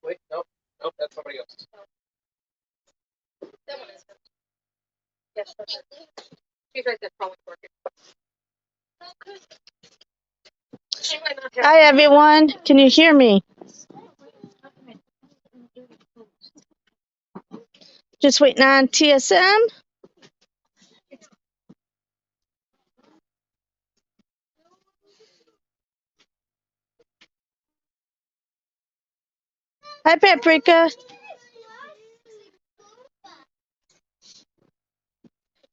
Wait, nope, that's somebody else. Hi, everyone. Can you hear me? Just waiting on TSM. Hi, Paprika.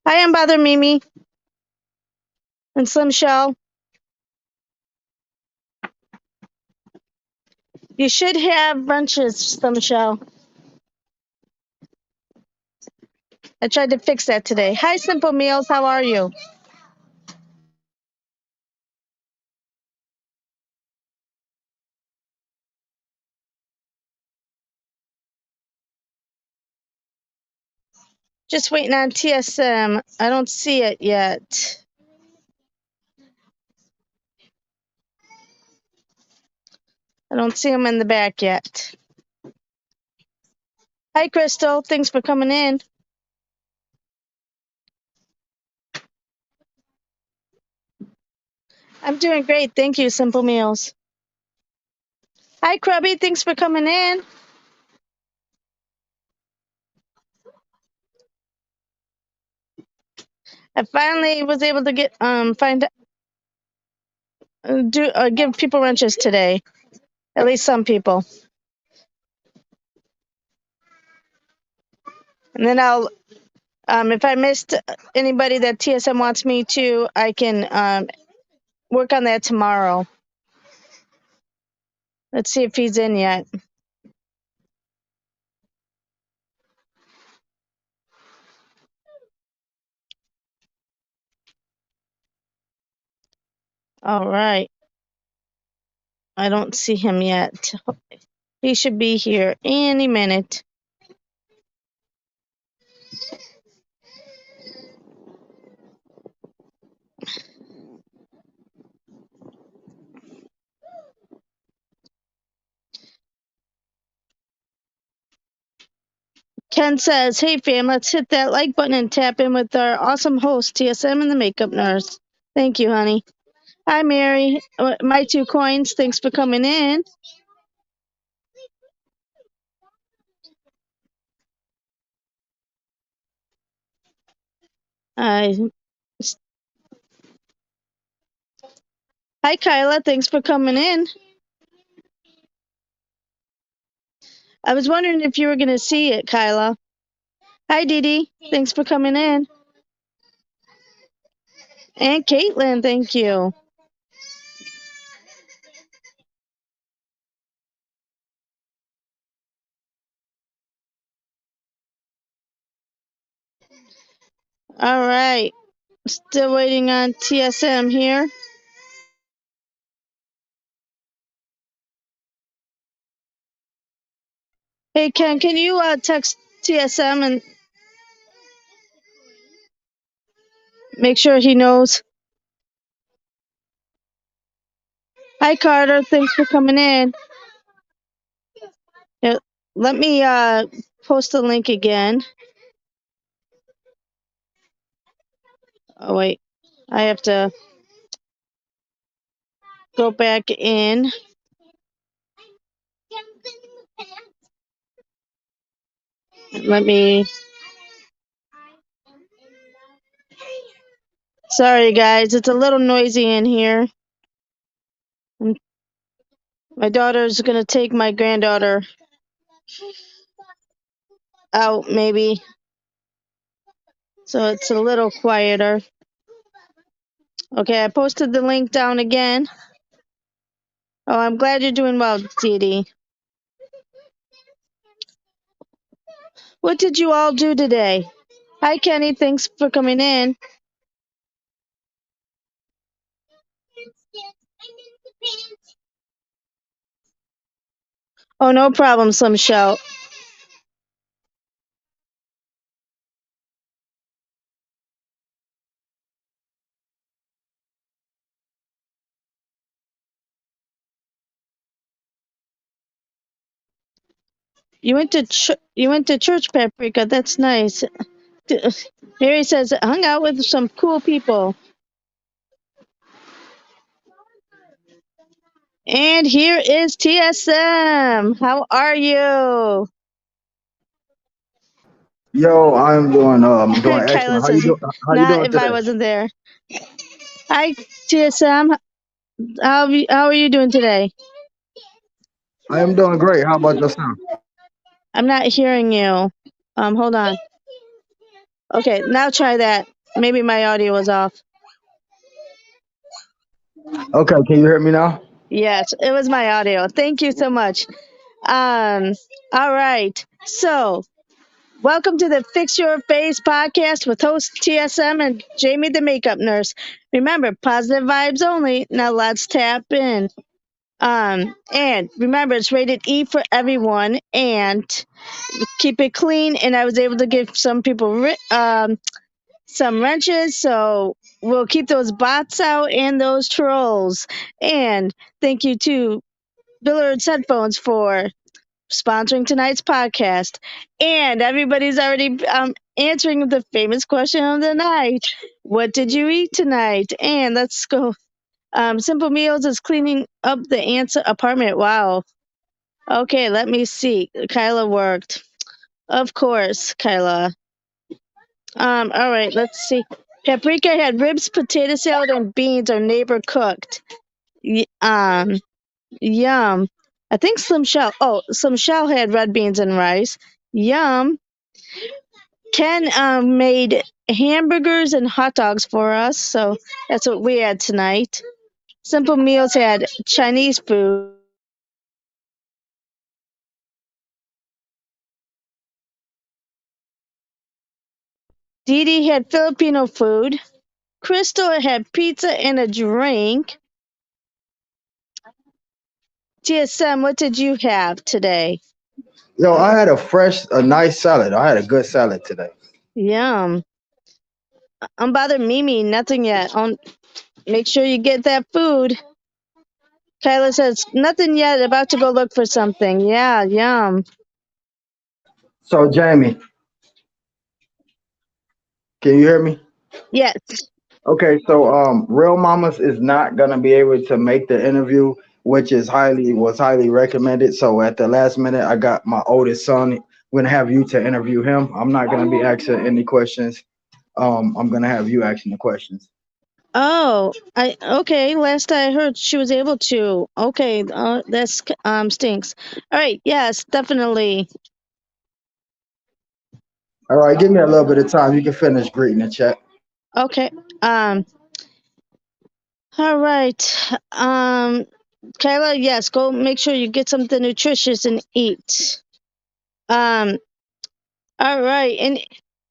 Hi, Unbother Mimi. And Slim Shell. You should have wrenches, Slim Shell. I tried to fix that today. Hi, Simple Meals. How are you? Just waiting on TSM. I don't see it yet. I don't see him in the back yet. Hi, Crystal. Thanks for coming in. I'm doing great. Thank you, Simple Meals. Hi, Krubby. Thanks for coming in. I finally was able to get give people wrenches today. At least some people. And then I'll if I missed anybody that TSM wants me to, I can work on that tomorrow. Let's see if he's in yet. All right. I don't see him yet. He should be here any minute. Ken says, hey fam, let's hit that like button and tap in with our awesome host, TSM and the Makeup Nurse. Thank you, honey. Hi, Mary. My 2 coins. Thanks for coming in. Hi, Kyla. Thanks for coming in. I was wondering if you were going to see it, Kyla. Hi, Dee Dee. Thanks for coming in. And Caitlin, thank you. All right. Still waiting on TSM here. Hey, Ken, can you text TSM and make sure he knows? Hi, Carter. Thanks for coming in. Here, let me post the link again. Oh, wait. I have to go back in. Let me. Sorry, guys. It's a little noisy in here. My daughter's going to take my granddaughter out, maybe. So it's a little quieter. Okay, I posted the link down again. Oh, I'm glad you're doing well, Dee Dee. What did you all do today? Hi, Kenny. Thanks for coming in. Oh, no problem, Slim Shell. You went to church, Paprika. That's nice. D- Mary says hung out with some cool people. And here is TSM. How are you? Yo, I'm doing Kyla excellent. How you says doing? How you not doing if I today? wasn't there. Hi, TSM. How are you doing today? I am doing great. How about yourself? I'm not hearing you. Hold on. Okay, now try that. Maybe my audio was off. Okay, can you hear me now? Yes, it was my audio. Thank you so much. Um, all right. So, welcome to the Fix Your Face podcast with host TSM and Jamie the Makeup Nurse. Remember, positive vibes only. Now let's tap in. And remember, it's rated E for everyone, and keep it clean. And I was able to give some people some wrenches, so we'll keep those bots out and those trolls. And thank you to Billard's Headphones for sponsoring tonight's podcast. And everybody's already answering the famous question of the night. What did you eat tonight? And let's go. Simple Meals is cleaning up the aunt's apartment. Wow. Okay, let me see. Kyla worked. Of course, Kyla. All right, let's see. Paprika had ribs, potato salad, and beans our neighbor cooked. Yum. I think Slim Shell had red beans and rice. Yum. Ken made hamburgers and hot dogs for us, so that's what we had tonight. Simple Meals had Chinese food. Dee Dee had Filipino food. Crystal had pizza and a drink. TSM, what did you have today? Yo, I had a nice salad. I had a good salad today. Yum. Unbothered Mimi, nothing yet. Make sure you get that food. Kyla says, nothing yet. About to go look for something. Yeah, yum. So, Jamie, can you hear me? Yes. Okay, so Real Mamas is not gonna be able to make the interview, which is highly recommended. So at the last minute, I got my oldest son. We're gonna have you to interview him. I'm not gonna be asking any questions. I'm gonna have you asking the questions. Oh, I okay. Last I heard, she was able to. Okay, that's stinks. All right. Yes, definitely. All right, give me a little bit of time. You can finish greeting the chat. Okay. Um. All right. Kyla, yes, go make sure you get something nutritious and eat. Um. All right. And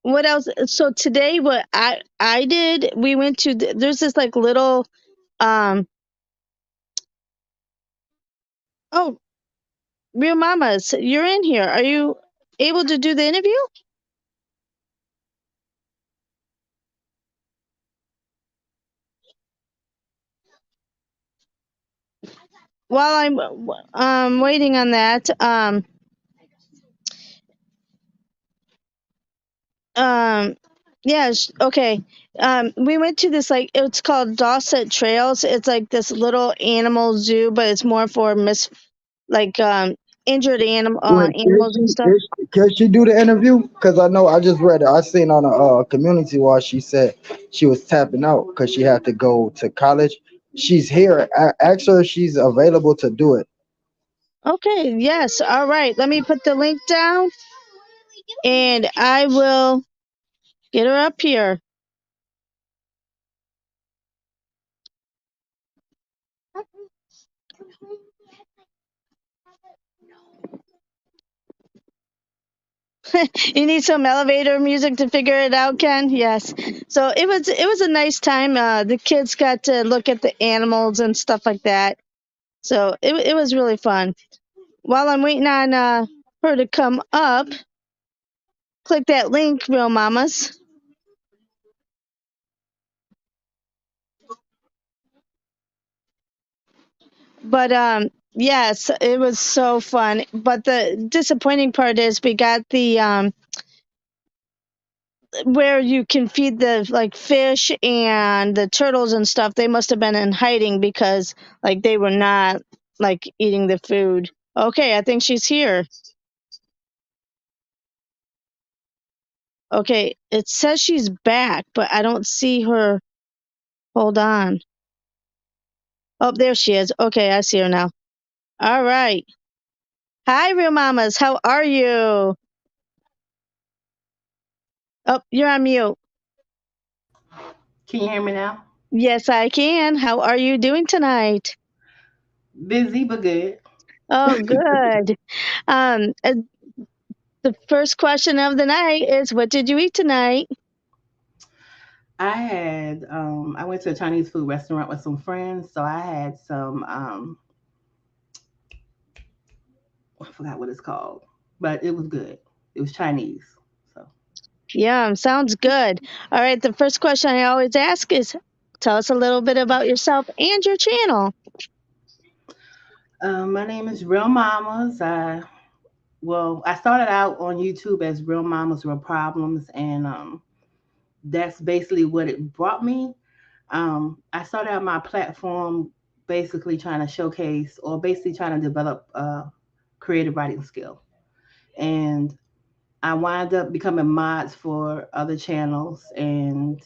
what else? So today, what I did, we went to there's this like little um. Oh, Real Mamas, you're in here. Are you able to do the interview? While I'm waiting on that, um yes, okay. We went to this like it's called Dawson Trails. It's like this little animal zoo, but it's more for like injured Wait, animals and stuff. can she do the interview? Because I know I just read it. I seen on a community wall she said she was tapping out because she had to go to college. She's here. Ask her if she's available to do it. Okay, yes. All right. Let me put the link down and I will get her up here. You need some elevator music to figure it out, Ken? Yes. So it was a nice time. The kids got to look at the animals and stuff like that. So it was really fun. While I'm waiting on her to come up, click that link, Real Mamas. But Yes, it was so fun. But the disappointing part is we got the where you can feed the like fish and the turtles and stuff. They must have been in hiding because like they were not like eating the food. Okay, I think she's here. Okay, it says she's back, but I don't see her. Hold on. Oh, there she is. Okay, I see her now. All right. Hi, real mamas. How are you? Oh, you're on mute. Can you hear me now? Yes, I can. How are you doing tonight? Busy but good. Oh, good. Um, uh, the first question of the night is, what did you eat tonight? I went to a Chinese food restaurant with some friends, so I had some I forgot what it's called, but it was good. It was Chinese. So Yum, sounds good. All right, the first question I always ask is, tell us a little bit about yourself and your channel. my name is Real Mamas. I started out on YouTube as Real Mamas Real Problems, and that's basically what it brought me. I started out my platform basically trying to showcase or basically trying to develop a creative writing skill. And I wind up becoming mods for other channels, and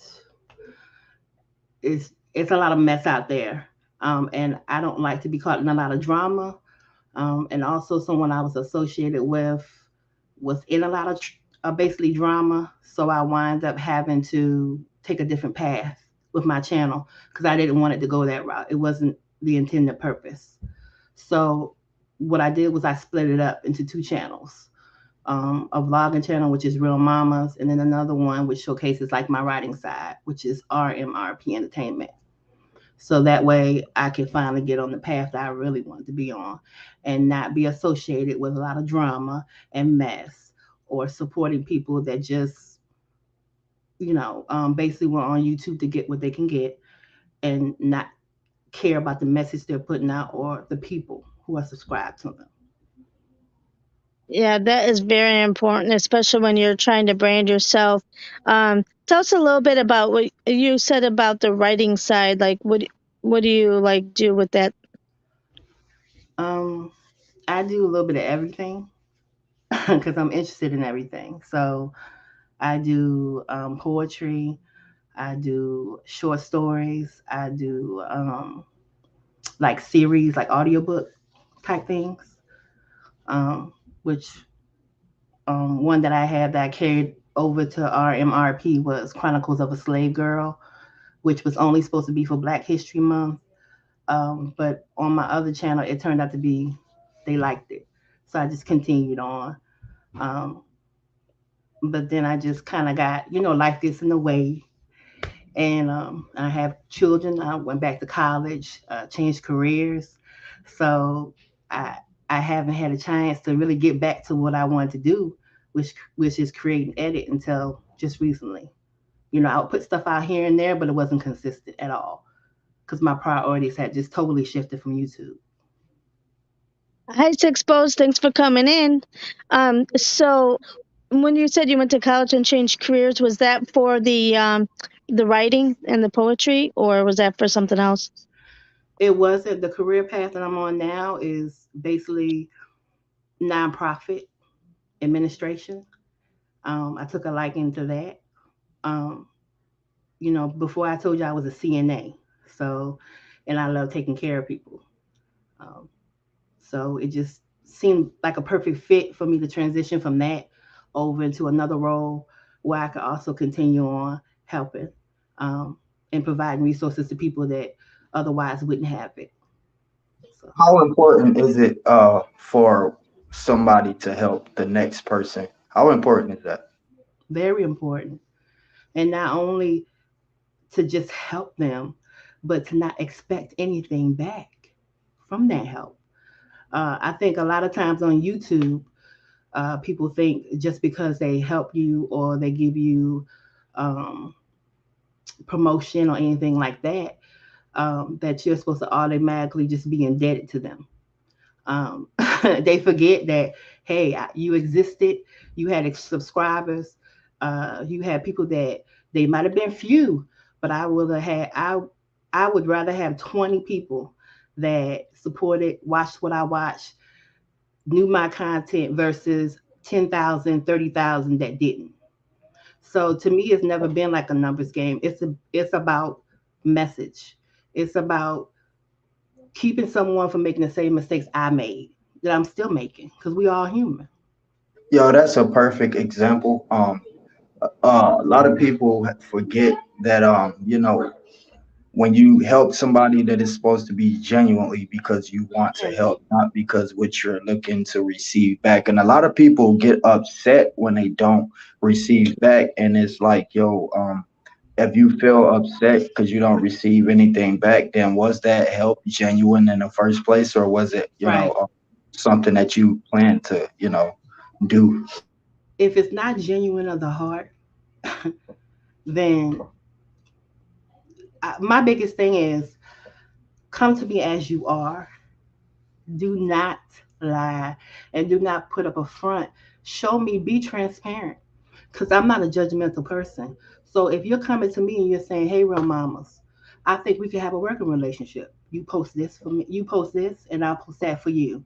it's a lot of mess out there. And I don't like to be caught in a lot of drama. And also, someone I was associated with was in a lot of basically drama, so I wind up having to take a different path with my channel because I didn't want it to go that route. It wasn't the intended purpose. So what I did was I split it up into two channels, a vlogging channel, which is Real Mamas, and then another one which showcases like my writing side, which is RMRP Entertainment. So that way I can finally get on the path that I really want to be on and not be associated with a lot of drama and mess or supporting people that just, basically were on YouTube to get what they can get and not care about the message they're putting out or the people who are subscribed to them. Yeah, that is very important, especially when you're trying to brand yourself. Tell us a little bit about what you said about the writing side. Like, what do you like do with that? Um, I do a little bit of everything because I'm interested in everything. So I do poetry, I do short stories, I do like series, like audiobook type things. Which one that I had that I carried over to RMRP was Chronicles of a Slave Girl, which was only supposed to be for Black History Month. But on my other channel, it turned out to be they liked it, so I just continued on. Um, but then I just kind of got, life gets in the way, and I have children. I went back to college, changed careers, so I I haven't had a chance to really get back to what I wanted to do, which is create and edit until just recently. I would put stuff out here and there, but it wasn't consistent at all because my priorities had just totally shifted from YouTube. Hi, Exposed. Thanks for coming in. So when you said you went to college and changed careers, was that for the writing and the poetry, or was that for something else? It wasn't the career path that I'm on now is basically nonprofit administration. I took a liking to that. Um, before I told you I was a CNA, so and I love taking care of people. Um, so it just seemed like a perfect fit for me to transition from that over into another role where I could also continue on helping um, and providing resources to people that otherwise wouldn't have it. So How important is it for somebody to help the next person? How important is that? very important, and not only to just help them, but to not expect anything back from that help. I think a lot of times on YouTube, people think just because they help you or they give you um, promotion or anything like that, that you're supposed to automatically just be indebted to them. Um, they forget that, hey, you existed, you had subscribers, you had people that they might have been few, but I would rather have 20 people that supported, watched what I watched, knew my content versus 10,000, 30,000 that didn't. So to me, it's never been like a numbers game. It's about message. It's about keeping someone from making the same mistakes I made that I'm still making because we all human. Yo, that's a perfect example. A lot of people forget that when you help somebody, that is supposed to be genuinely because you want to Yes. help, not because what you're looking to receive back. And a lot of people get upset when they don't receive back, and it's like, yo, if you feel upset because you don't receive anything back, then was that help genuine in the first place, or was it, Right. something that you plan to, do? If it's not genuine of the heart, then my biggest thing is come to me as you are. Do not lie and do not put up a front. Show me, be transparent because I'm not a judgmental person. So if you're coming to me and you're saying, "Hey, real mamas, I think we can have a working relationship. You post this for me. You post this, and I'll post that for you."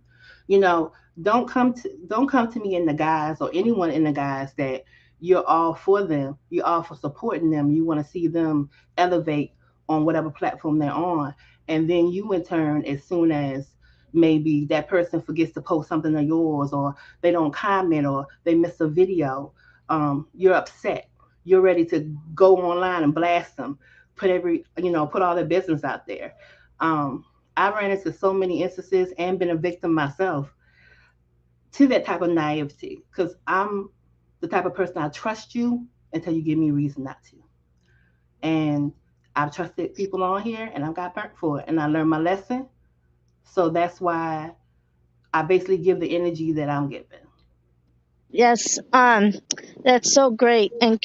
You know, don't come to me in the guise or anyone in the guise that you're all for them. You're all for supporting them. You want to see them elevate on whatever platform they're on, and then you in turn, as soon as maybe that person forgets to post something of yours or they don't comment or they miss a video, you're upset. You're ready to go online and blast them, put all their business out there. Um, I ran into so many instances and been a victim myself to that type of naivety because I'm the type of person I trust you until you give me a reason not to. And I've trusted people on here and I've got burnt for it and I learned my lesson. So that's why I basically give the energy that I'm giving. Yes, that's so great. And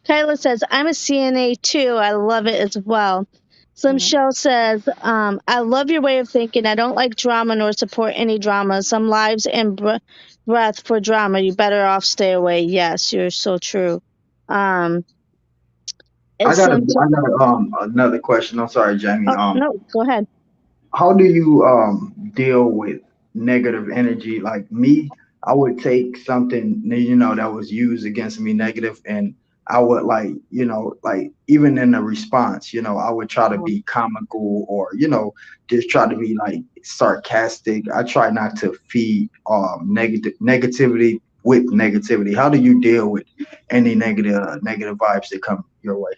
Kyla says, I'm a CNA too. I love it as well. Slim Mhm. Shell says, I love your way of thinking. I don't like drama nor support any drama. Some lives and breath for drama. You better off stay away. Yes, you're so true. Um, and Slim, I got another question. I'm sorry, Jamie. oh, no, go ahead. How do you deal with negative energy? Like me, I would take something that was used against me negative, and I would, like, like, even in the response, I would try to Mhm. be comical, or just try to be like sarcastic. I try not to feed negativity with negativity. How do you deal with any negative vibes that come your way?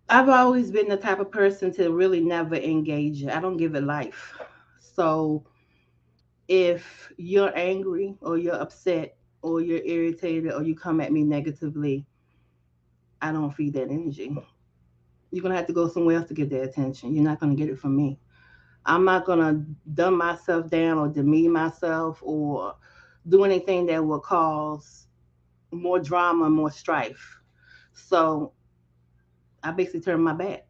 I've always been the type of person to really never engage it. I don't give it life. So if you're angry or you're upset or you're irritated or you come at me negatively, I don't feed that energy. You're gonna have to go somewhere else to get that attention. You're not gonna get it from me. I'm not gonna dumb myself down or demean myself or do anything that will cause more drama, more strife. So I basically turned my back.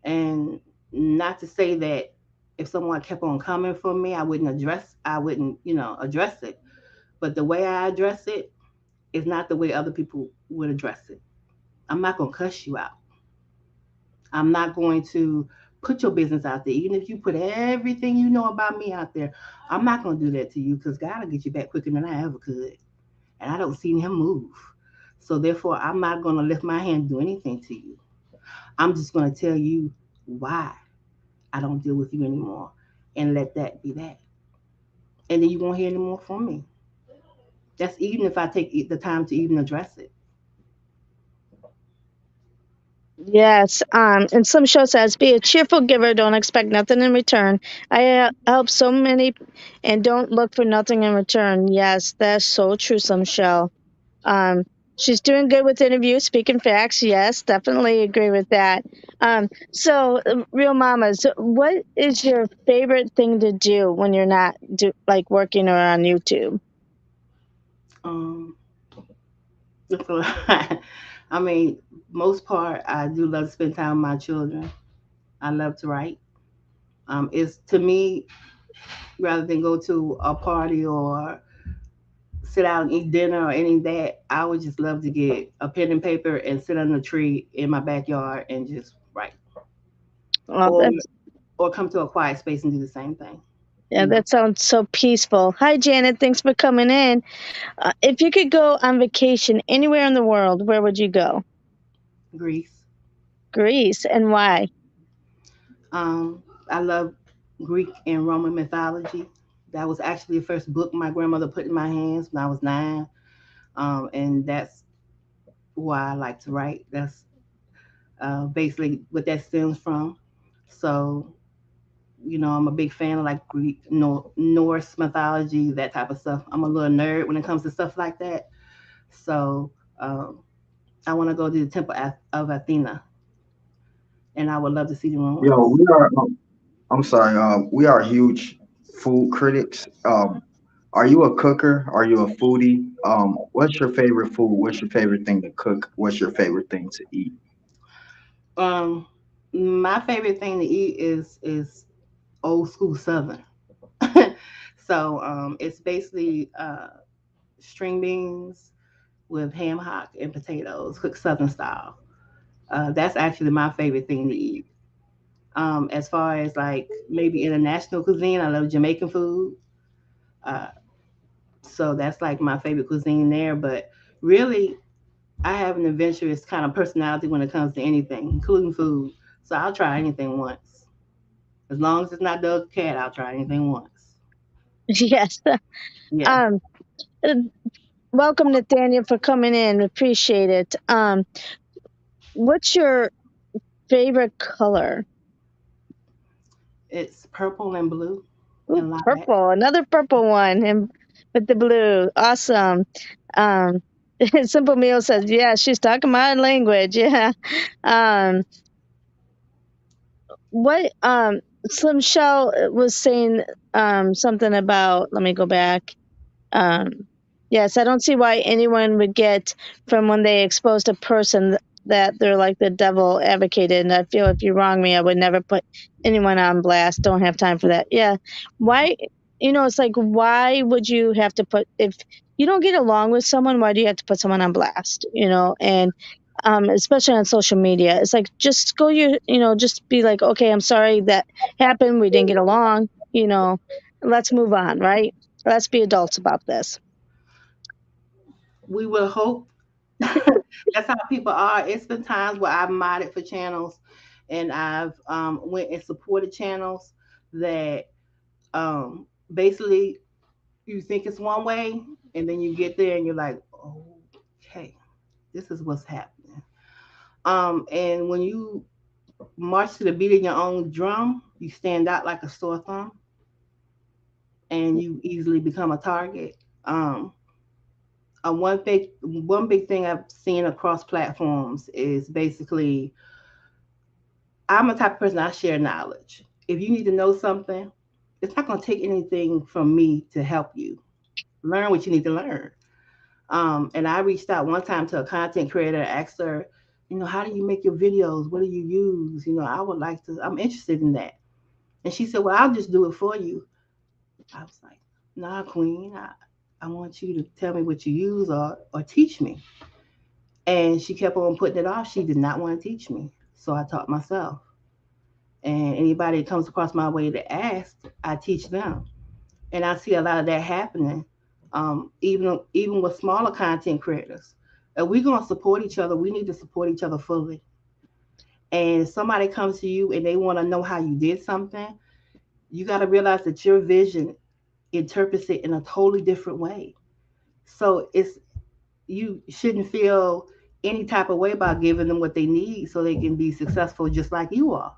And not to say that if someone kept on coming for me, I wouldn't, address it. But the way I address it is not the way other people would address it. I'm not gonna cuss you out. I'm not going to put your business out there. Even if you put everything you know about me out there, I'm not gonna do that to you because God will get you back quicker than I ever could. And I don't see him move. So therefore I'm not gonna lift my hand and do anything to you. I'm just gonna tell you why I don't deal with you anymore and let that be that. And then you won't hear any more from me. That's even if I take the time to even address it. Yes. And Slim Show says, be a cheerful giver. Don't expect nothing in return. I help so many and don't look for nothing in return. Yes, that's so true, Slim Show. Um, she's doing good with interviews, speaking facts. Yes, definitely agree with that. Real mamas, what is your favorite thing to do when you're not like working or on YouTube? Um, so, I mean, most part, I do love to spend time with my children. I love to write. It's to me, rather than go to a party or sit out and eat dinner or any of that, I would just love to get a pen and paper and sit under a tree in my backyard and just write, Oh, or that's come to a quiet space and do the same thing. yeah, that sounds so peaceful. Hi, Janet. Thanks for coming in. If you could go on vacation anywhere in the world, where would you go? Greece. Greece, and why? I love Greek and Roman mythology. That was actually the first book my grandmother put in my hands when I was 9, and that's why I like to write. That's basically what that stems from. So, I'm a big fan of like Greek, Norse mythology, that type of stuff. I'm a little nerd when it comes to stuff like that. So, um, I want to go to the Temple of Athena, and I would love to see the Yo, ruins. we are. I'm sorry. We are huge food critics. Are you a cooker? Are you a foodie? What's your favorite food? What's your favorite thing to cook? What's your favorite thing to eat? Um, my favorite thing to eat is old school Southern. So it's basically string beans with ham hock and potatoes, cooked Southern style. That's actually my favorite thing to eat. As far as like maybe international cuisine, I love Jamaican food. Uh, so that's like my favorite cuisine there. But really, I have an adventurous kind of personality when it comes to anything, including food. So I'll try anything once. As long as it's not Doug Cat, I'll try anything once. Yes. Yeah. Um, uh, Welcome, Nathaniel, for coming in. Appreciate it. What's your favorite color? It's purple and blue Ooh, and lilac. purple, another purple one, and with the blue. Awesome. Um, Simple Meal says, yeah, she's talking my language. Yeah. Um, what Slim Shell was saying something about, let me go back. Um, yes, I don't see why anyone would get from when they exposed a person that they're like the devil advocated. And I feel if you wrong me, I would never put anyone on blast. Don't have time for that. Yeah. Why? It's like, why would you have to put, if you don't get along with someone, why do you have to put someone on blast? And especially on social media, it's like, just go, just be like, okay, I'm sorry that happened. We didn't get along, let's move on, right? Let's be adults about this. We will hope. That's how people are. It's been times where I've modded for channels, and I've went and supported channels that basically you think it's one way, and then you get there and you're like, okay, this is what's happening. And when you march to the beat of your own drum, you stand out like a sore thumb, and you easily become a target. One big thing I've seen across platforms is basically I'm a type of person I share knowledge. If you need to know something, it's not going to take anything from me to help you learn what you need to learn. And I reached out one time to a content creator, asked her, how do you make your videos? What do you use? I would like to. I'm interested in that. And she said, well, I'll just do it for you. I was like, nah, Queen. I want you to tell me what you use or teach me. And she kept on putting it off. She did not want to teach me. So I taught myself. And anybody that comes across my way to ask, I teach them. And I see a lot of that happening, even with smaller content creators. If we're gonna support each other, we need to support each other fully. And if somebody comes to you and they want to know how you did something, you got to realize that your vision interprets it in a totally different way. So you shouldn't feel any type of way about giving them what they need so they can be successful just like you are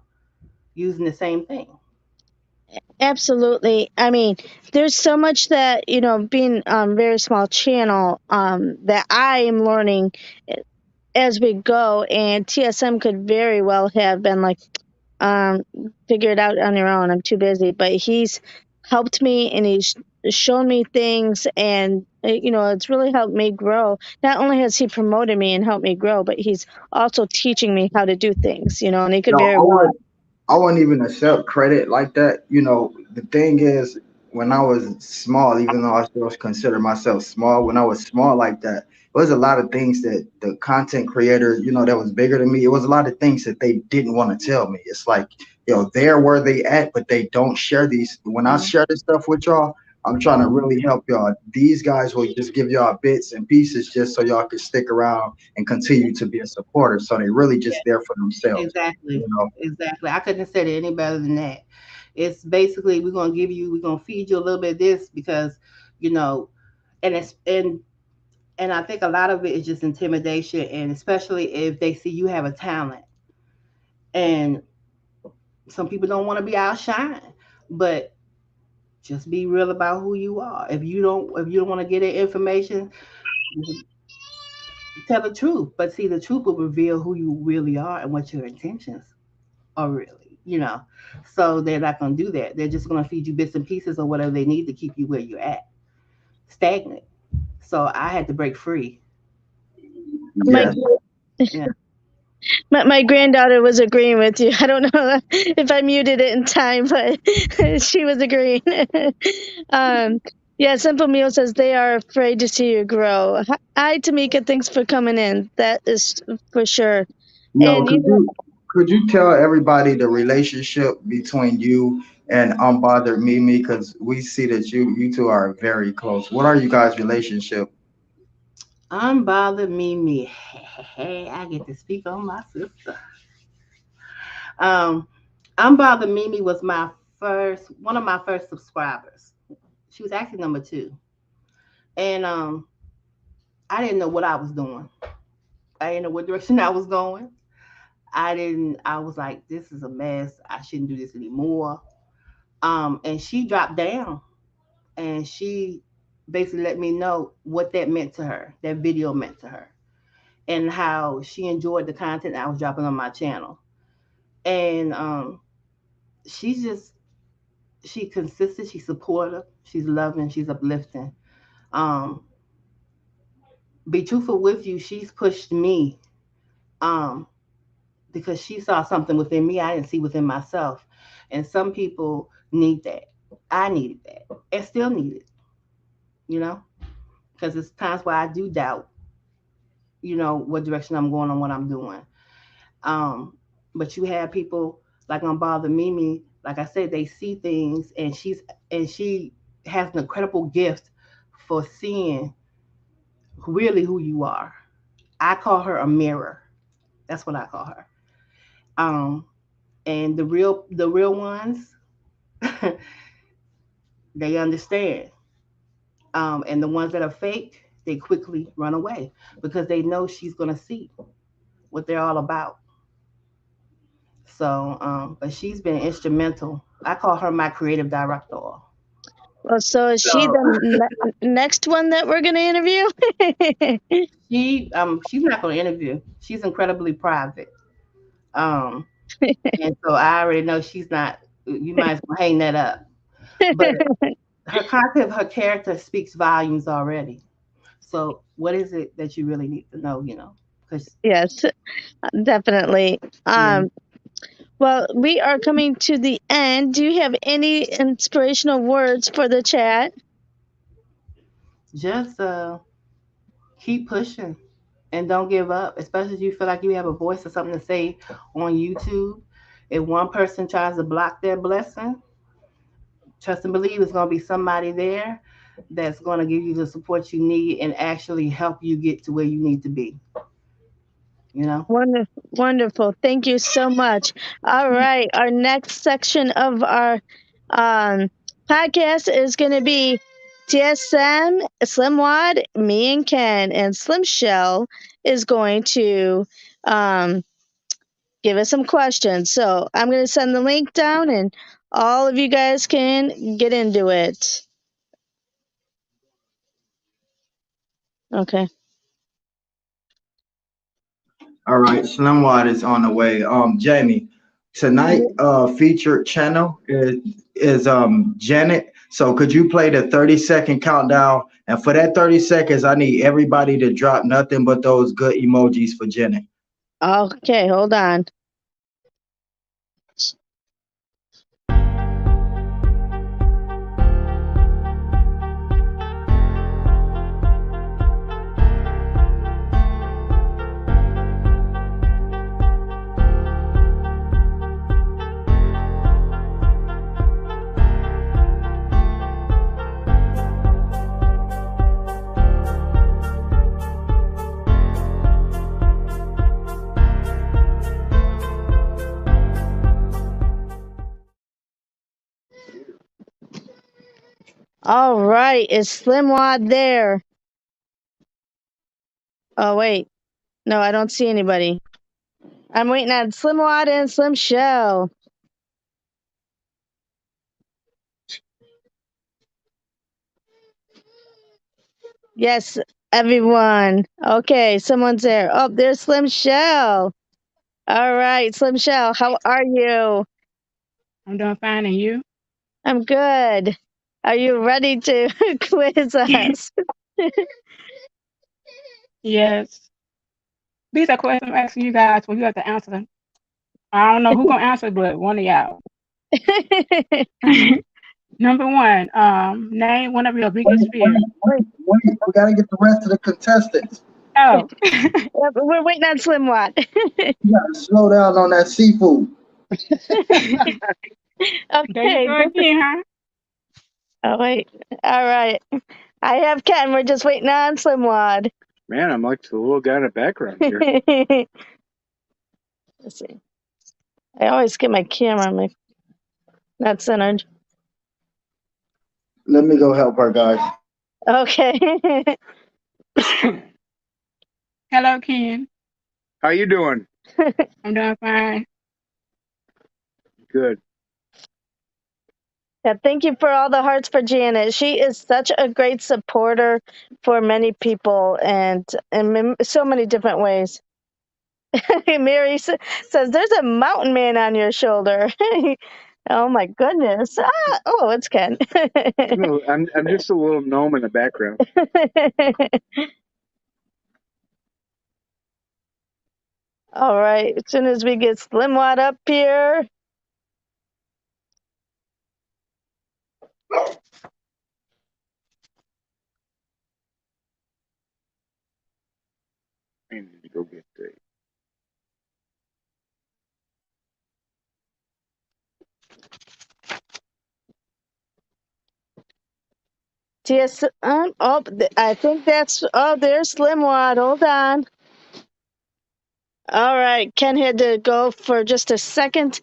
using the same thing. Absolutely. I mean, there's so much that, being very small channel, that I am learning as we go, and TSM could very well have been like, um, figure it out on your own. I'm too busy. But he's helped me, and he's shown me things, and it's really helped me grow. Not only has he promoted me and helped me grow, but he's also teaching me how to do things. And he could Yo, very I well want have. I wouldn't even accept credit like that. You know, the thing is, when I was small, even though I still consider myself small, when I was small like that, it was a lot of things that the content creators, you know, that was bigger than me. It was a lot of things that they didn't want to tell me. It's like, they're where they at, but they don't share these. When I Mhm. share this stuff with y'all, I'm trying to really help y'all. These guys will just give y'all bits and pieces just so y'all can stick around and continue to be a supporter. So they really Yeah, just there for themselves. exactly. You know. Exactly. I couldn't have said it any better than that. It's basically we're gonna feed you a little bit of this because, you know, and and I think a lot of it is just intimidation, and especially if they see you have a talent, and some people don't want to be outshined, but just be real about who you are. If you don't want to get that information, tell the truth. But see, the truth will reveal who you really are and what your intentions are really. So they're not going to do that. They're just going to feed you bits and pieces of whatever they need to keep you where you're at, stagnant. So I had to break free. My Yes. Yeah. my granddaughter was agreeing with you. I don't know if I muted it in time, but she was agreeing. um, yeah, Simple Meal says they are afraid to see you grow. Hi, Tamika. Thanks for coming in. That is for sure. Yo, And you know, could you tell everybody the relationship between you and Unbothered Mimi? Because we see that you two are very close. What are you guys' relationship? Unbothered me. Hey, I get to speak on my sister. Um, Unbothered Mimi was one of my first subscribers. She was actually number two, and I didn't know what I was doing. I didn't know what direction I was going. I didn't. I was like, this is a mess. I shouldn't do this anymore. And she dropped down, and she basically let me know what that meant to her. That video meant to her, and how she enjoyed the content I was dropping on my channel. And she's just she consistent, she's supportive, she's loving, she's uplifting. Um, be truthful with you, she's pushed me um, because she saw something within me I didn't see within myself. And some people need that. I needed that and still need it, you know, because it's times where I do doubt, what direction I'm going on, what I'm doing. Um, but you have people like on Bother Mimi, like I said, they see things, and she has an incredible gift for seeing really who you are. I call her a mirror. That's what I call her. Um, and the real ones, they understand. And the ones that are fake, they quickly run away because they know she's gonna see what they're all about. So, but she's been instrumental. I call her my creative director. well, so is she So the next one that we're gonna interview? she's not going to interview. She's incredibly private. Um, and so I already know she's not. You might as well hang that up. But her content, her character speaks volumes already. So what is it that you really need to know? Because Yes, definitely. yeah, Well, we are coming to the end. Do you have any inspirational words for the chat? just keep pushing and don't give up. Especially if you feel like you have a voice or something to say on YouTube. If one person tries to block their blessing, trust and believe it's going to be somebody there that's going to give you the support you need and actually help you get to where you need to be. You know? Wonderful, wonderful. Thank you so much. All right, our next section of our um, podcast is going to be TSM, Slim Wad, me and Ken, and Slim Shell is going to um, give us some questions. So I'm going to send the link down, and all of you guys can get into it. Okay. All right, Slim Wad is on the way. Jamie, tonight featured channel is Janet. So could you play the 30-second countdown? And for that 30 seconds, I need everybody to drop nothing but those good emojis for Janet. Okay, hold on. All right. Is Slim Wad there? Oh, wait. No, I don't see anybody. I'm waiting on Slim Wad and Slim Shell. Yes, everyone. Okay, someone's there. Oh, there's Slim Shell. All right, Slim Shell, how are you? I'm doing fine, and you? I'm good. Are you ready to quiz us? Yes. These are questions I'm asking you guys, well, you have to answer them. I don't know who gonna answer, but one of y'all. Number one, name one of your biggest fears. Wait. We gotta get the rest of the contestants. Oh, We're waiting on Slim Watt. You gotta slow down on that seafood. there you Okay. go again, huh? Oh, wait. All right. I have Ken. We're just waiting on Slim Wad. Man, I'm like the little guy in the background here. Let's see. I always get my camera not centered. Let me go help her, guys. Okay. Hello, Ken. How you doing? I'm doing fine. Good. Yeah, thank you for all the hearts for Janet. She is such a great supporter for many people and in so many different ways. Mary says, "There's a mountain man on your shoulder." Oh my goodness! Oh, it's Ken. No, I'm just a little gnome in the background. All right. As soon as we get Slimwad up here. I need to go get the. TS, I think that's. Oh, there's Slimwad. Hold on. All right. Ken had to go for just a second,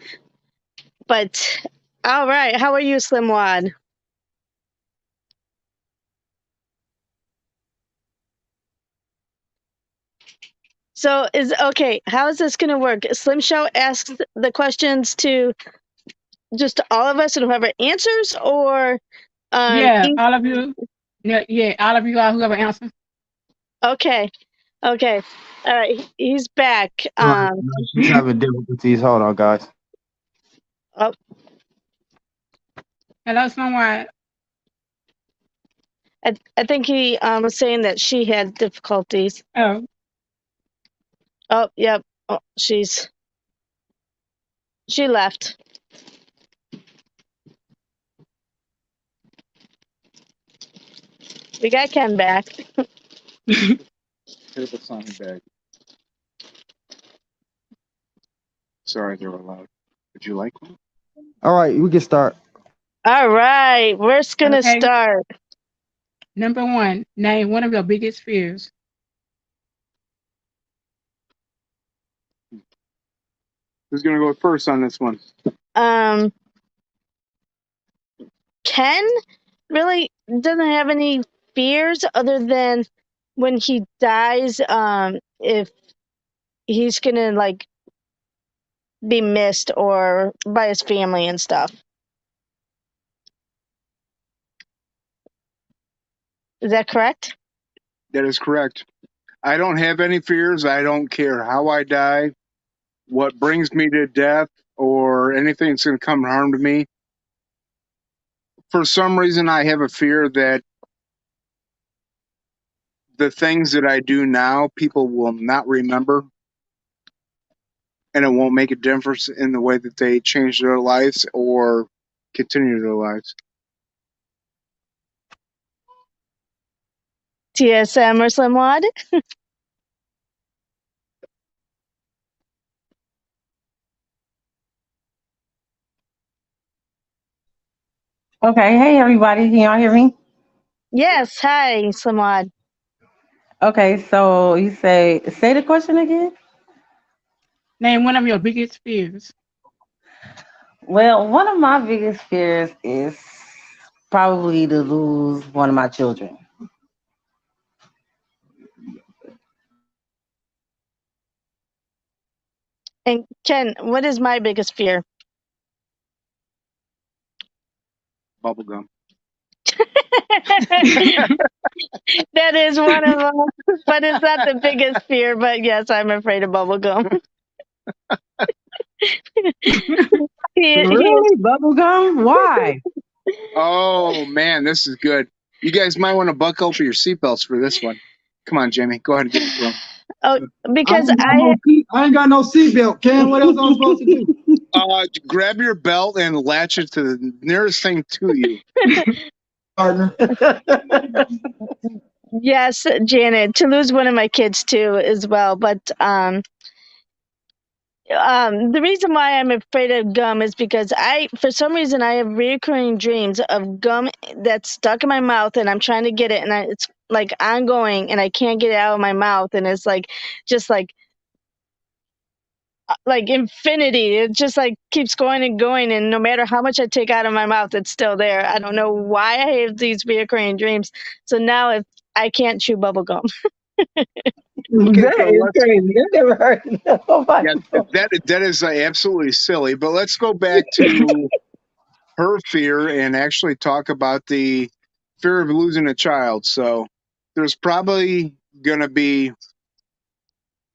but all right. How are you, Slimwad? So is okay. How is this going to work? Slim Show asks the questions to just all of us and whoever answers, or Yeah, each? all of you. Yeah, all of you are whoever answers. Okay, okay, all right. He's back. No, she's having difficulties. Hold on, guys. Oh, Hello, someone. I think he was saying that she had difficulties. Oh, Oh, yep. Oh, she left. We got Ken back. Here's the song bag. Sorry, they were loud. Would you like one? All right, we can start. All right, we're gonna okay. start. Number one, name one of your biggest fears. Who's gonna go first on this one? Ken really doesn't have any fears other than when he dies. If he's gonna like be missed or by his family and stuff. Is that correct? That is correct. I don't have any fears. I don't care how I die, what brings me to death, or anything that's going to come harm to me. For some reason, I have a fear that the things that I do now, people will not remember, and it won't make a difference in the way that they change their lives or continue their lives. TSM or Slimwad? Okay, hey everybody, can y'all hear me? Yes. Hi, Slimwad. Okay, so you say the question again? Name one of your biggest fears. Well, one of my biggest fears is Probably to lose one of my children. And Ken, what is my biggest fear? Bubblegum. That is one of them, but it's not the biggest fear. But yes, I'm afraid of bubblegum. Really? Bubblegum? Why? Oh man, this is good. You guys might want to buckle up your seatbelts for this one. Come on, Jamie, go ahead and get the Oh, because I ain't got no seatbelt, Ken. What else I'm supposed to do? grab your belt and latch it to the nearest thing to you. Partner. yes, Janet, to lose one of my kids too as well. But the reason why I'm afraid of gum is because for some reason, I have recurring dreams of gum that's stuck in my mouth, and I'm trying to get it, and it's like ongoing, and I can't get it out of my mouth, and it's like just like infinity. It just like keeps going and going, and no matter how much I take out of my mouth, it's still there. I don't know why I have these recurring dreams. So now if I can't chew bubble gum. Okay, That is crazy. I never heard that. Oh my God. that is absolutely silly. But let's go back to her fear and actually talk about the fear of losing a child. So there's probably going to be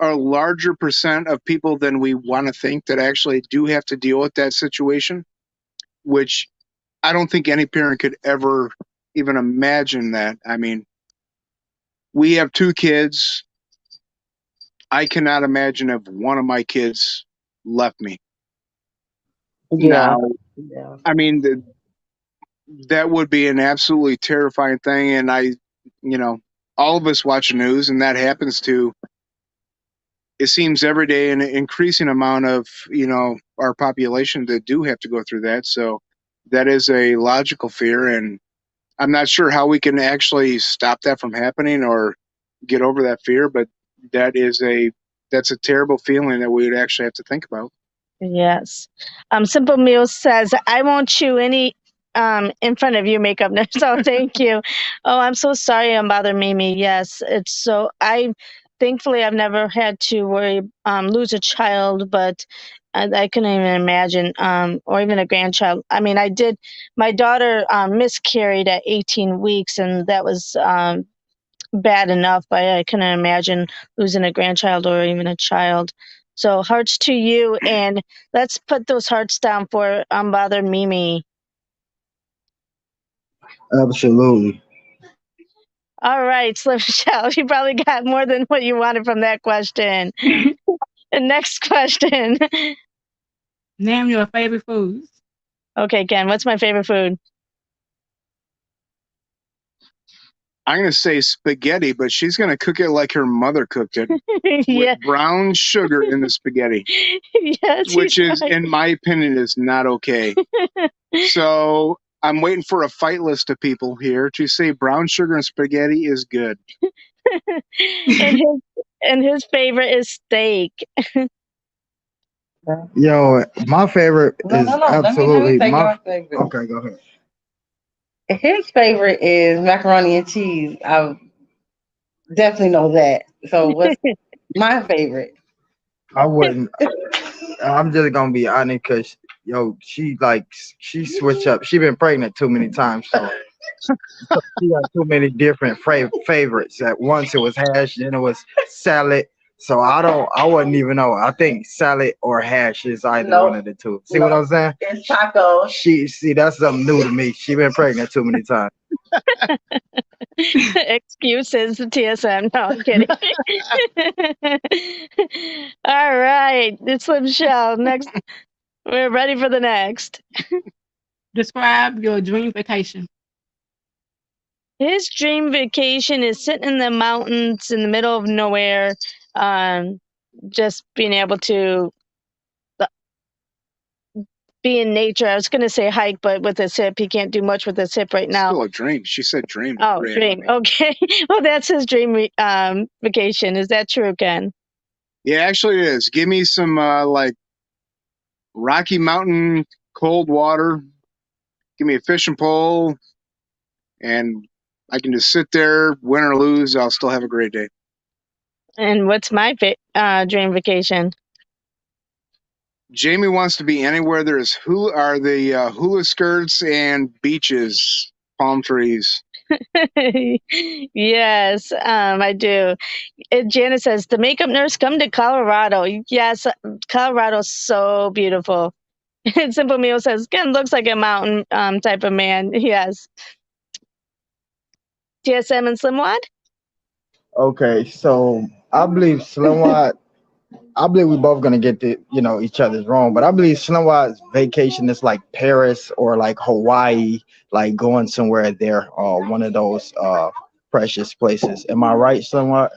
a larger percent of people than we want to think that actually do have to deal with that situation, which I don't think any parent could ever even imagine that. I mean, we have 2 kids. I cannot imagine if one of my kids left me. Yeah. Now, Yeah. I mean, that would be an absolutely terrifying thing. And all of us watch the news, and that happens to, it seems every day, an increasing amount of, our population that do have to go through that. So that is a logical fear. And I'm not sure how we can actually stop that from happening or get over that fear, but that's a terrible feeling that we would actually have to think about. Yes. Simple Meals says, I won't chew any in front of you, makeup nurse. Oh, thank you. Oh, I'm so sorry I'm bothering Mimi. Yes, it's so thankfully I've never had to lose a child, but I couldn't even imagine, or even a grandchild. I mean, my daughter miscarried at 18 weeks, and that was bad enough, but I couldn't imagine losing a grandchild or even a child. So hearts to you, and let's put those hearts down for unbothered Mimi. Absolutely. All right, Slim Michelle, you probably got more than what you wanted from that question. The next question. Name your favorite foods. Okay, Ken, what's my favorite food? I'm going to say spaghetti, but she's going to cook it like her mother cooked it Yeah. with brown sugar in the spaghetti, Yes, which is, right. in my opinion, is not okay. So I'm waiting for a fight list of people here to say brown sugar and spaghetti is good. and his favorite is steak. Yo, my favorite is absolutely Let me my. your favorite. Okay, go ahead. His favorite is macaroni and cheese. I definitely know that. So what's my favorite? I wouldn't. I'm just gonna be honest, cause she switched up. She been pregnant too many times, so she got too many different favorites. At once it was hash, then it was salad. So I wouldn't even know. I think salad or hash is either one of the two. See what I'm saying? It's tacos. See, that's something new to me. She been pregnant too many times. Excuses, TSM. No, I'm kidding. All right, it's Slim Michelle. Next, we're ready for the next. Describe your dream vacation. His dream vacation is sitting in the mountains in the middle of nowhere, just being able to be in nature. I was going to say hike, but with his hip, he can't do much with his hip right now. Still a dream. She said dream. Oh, dream. Okay. Well, that's his dream vacation. Is that true, Ken? Yeah, actually it is. Give me some like Rocky Mountain cold water. Give me a fishing pole, and I can just sit there, win or lose, I'll still have a great day. And what's my dream vacation? Jamie wants to be anywhere there's hula skirts and beaches, palm trees. Yes, I do. Janice says, the makeup nurse, come to Colorado. Yes, Colorado's so beautiful. Simple Meal says, Ken looks like a mountain type of man. Yes. TSM and Slim Wad? Okay, so I believe Slim Wad. I believe we're both gonna get each other's wrong, but I believe Slim Wad's vacation is like Paris or like Hawaii, like going somewhere there, one of those precious places. Am I right, Slim Wad?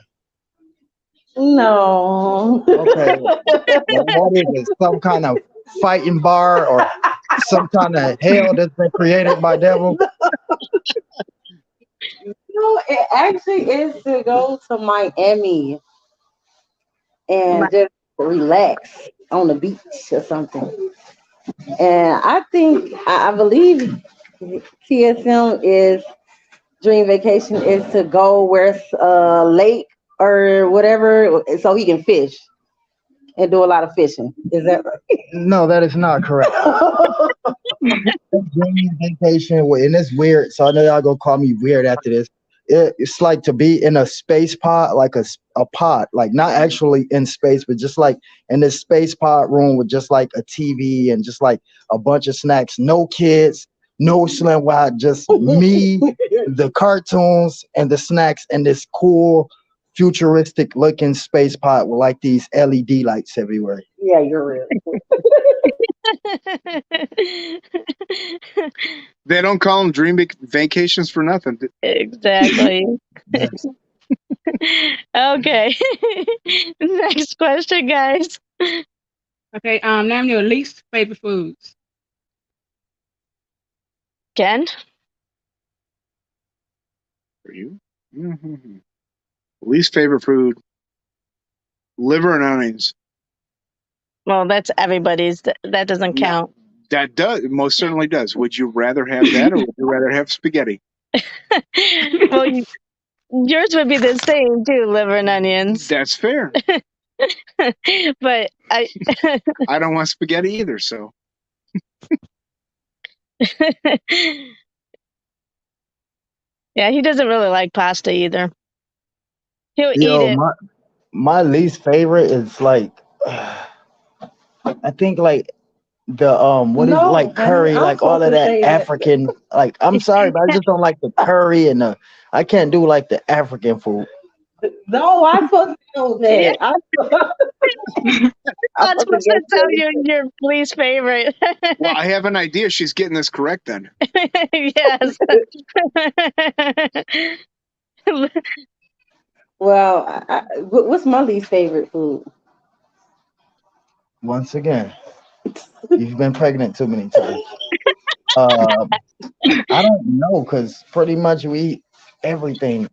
No. Okay. Well, what is it? Some kind of fighting bar or some kind of hell that's been created by devil? No, it actually is to go to Miami and just relax on the beach or something. And I believe TSM is dream vacation is to go where it's a lake or whatever, so he can fish and do a lot of fishing. Is that right? No, that is not correct. Dream vacation, and it's weird. So I know y'all gonna call me weird after this. It's like to be in a space pod, like a pod, like not actually in space, but just like in this space pod room with just like a TV and just like a bunch of snacks. No kids, no Slim Wide, just me, the cartoons and the snacks and this cool futuristic looking space pod with like these LED lights everywhere. Yeah, you're real. They don't call them dream vacations for nothing. Exactly. Yes. Okay. Next question, guys. Okay, name your least favorite foods. Ken? For you? Mm-hmm. Least favorite food, liver and onions. Well, that's everybody's. That doesn't count. That does, most certainly does. Would you rather have that or would you rather have spaghetti? Well, yours would be the same too, liver and onions. That's fair. But I don't want spaghetti either, so. Yeah, he doesn't really like pasta either. He'll eat it. My least favorite is like I think like the like curry, like all of that African. Like I'm sorry, but I just don't like the curry and I can't do like the African food. No, I'm supposed to know that. I'm supposed to tell you your least favorite. Well, I have an idea. She's getting this correct then. Yes. Well, what's my least favorite food? Once again, you've been pregnant too many times. I don't know, because pretty much we eat everything.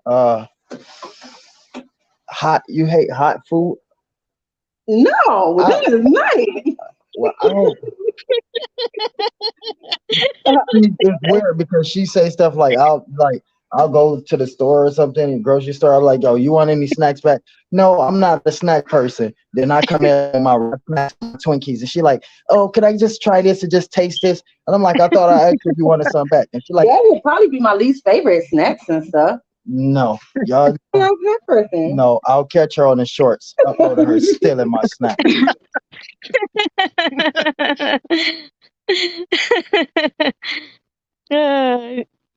Hot? You hate hot food? No, that is nice. Well, I don't. It's weird because she say stuff like I'll go to the store or something, grocery store. I'm like, yo, you want any snacks back? No, I'm not a snack person. Then I come in with my Twinkies, and she like, oh, could I just try this and just taste this? And I'm like, I thought I asked if you wanted some back. And she like, that would probably be my least favorite snacks and stuff. No, y'all. That person. No, I'll catch her on the shorts. Upload her stealing my snack.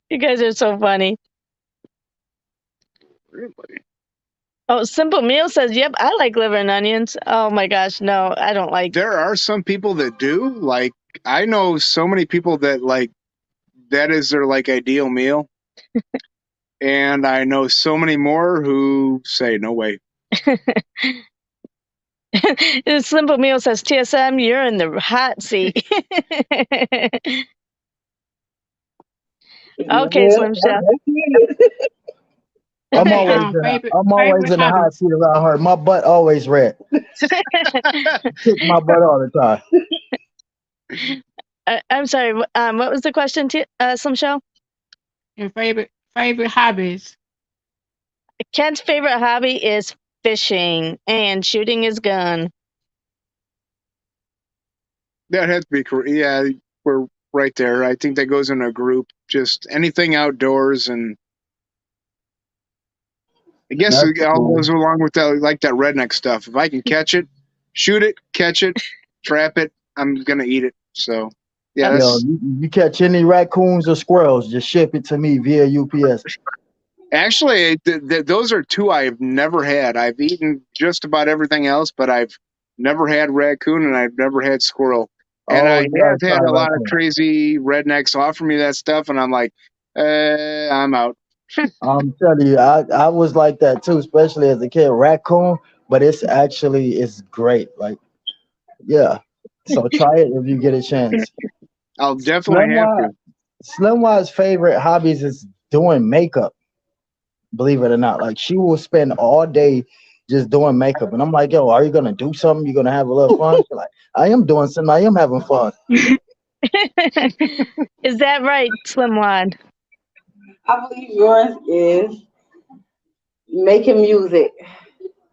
You guys are so funny. Really? Oh, Simple Meal says, yep, I like liver and onions. Oh my gosh, no, I don't like. There are some people that do. Like, I know so many people that like that is their like ideal meal. And I know so many more who say no way. Simple Meal says, TSM, you're in the hot seat. Okay, Slim Chef. I'm always in the hot seat around her. My butt always red. Kick my butt all the time. I'm sorry. What was the question, Slim Show? Your favorite hobbies. Ken's favorite hobby is fishing and shooting his gun. That has to be correct. Yeah, we're right there. I think that goes in a group. Just anything outdoors, and I guess That's it all cool. goes along with that, like that redneck stuff. If I can catch it, shoot it, catch it, trap it, I'm gonna eat it. So, yeah, Yo, that's you catch any raccoons or squirrels, just ship it to me via UPS. actually those are two I've never had. I've eaten just about everything else, but I've never had raccoon and I've never had squirrel. And Oh, I you gotta have try had a lot of raccoon. crazy rednecks offer me that stuff, and I'm like, I'm out. I'm telling you, I was like that too, especially as a kid. Raccoon, but it's great. Like, yeah. So try it if you get a chance. I'll definitely have Slimwise, to. Slimwise's favorite hobbies is doing makeup. Believe it or not, like she will spend all day just doing makeup, and I'm like, yo, are you gonna do something? You gonna have a little fun? She's like, I am doing something. I am having fun. Is that right, Slimwad? I believe yours is making music,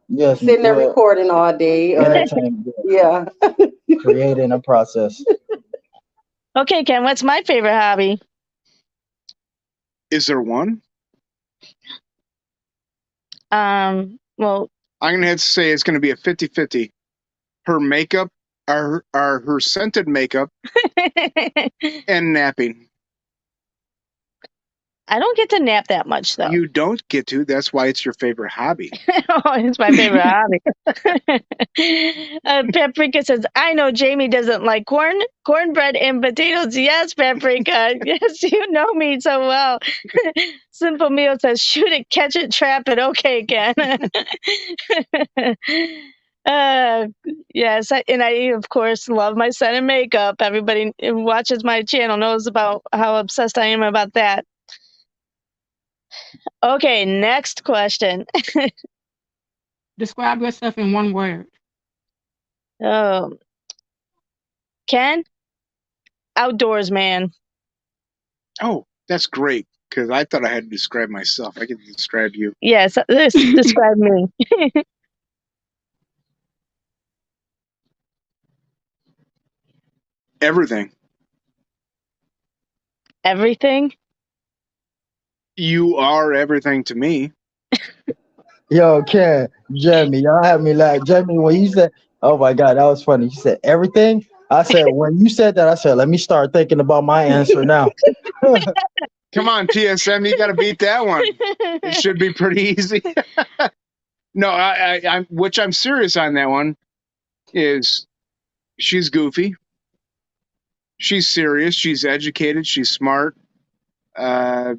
Yes, sitting there well, recording all day, or entertainment, yeah. creating a process. Okay, Ken, what's my favorite hobby? Is there one? Well, I'm gonna have to say it's gonna be a 50-50. Her makeup, her scented makeup, and napping. I don't get to nap that much though. You don't get to. That's why it's your favorite hobby. Oh, it's my favorite hobby. Paprika says, I know Jamie doesn't like cornbread and potatoes. Yes, Paprika. Yes, you know me so well. Simple Meal says, shoot it, catch it, trap it. Okay, Ken. Yes, and I, of course, love my son in makeup. Everybody who watches my channel knows about how obsessed I am about that. Okay, next question. Describe yourself in one word. Oh, Ken, outdoors man. Oh, that's great. Because I thought I had to describe myself. I get to describe you. Yes, this describe me. Everything. Everything. You are everything to me. Yo, Ken, Jamie, y'all have me laugh. Jamie, when you said, oh my God, that was funny. You said everything. I said, when you said that, I said, let me start thinking about my answer now. Come on, TSM, you got to beat that one. It should be pretty easy. No, I'm which I'm serious on that one. Is she's goofy. She's serious. She's educated. She's smart. Uh,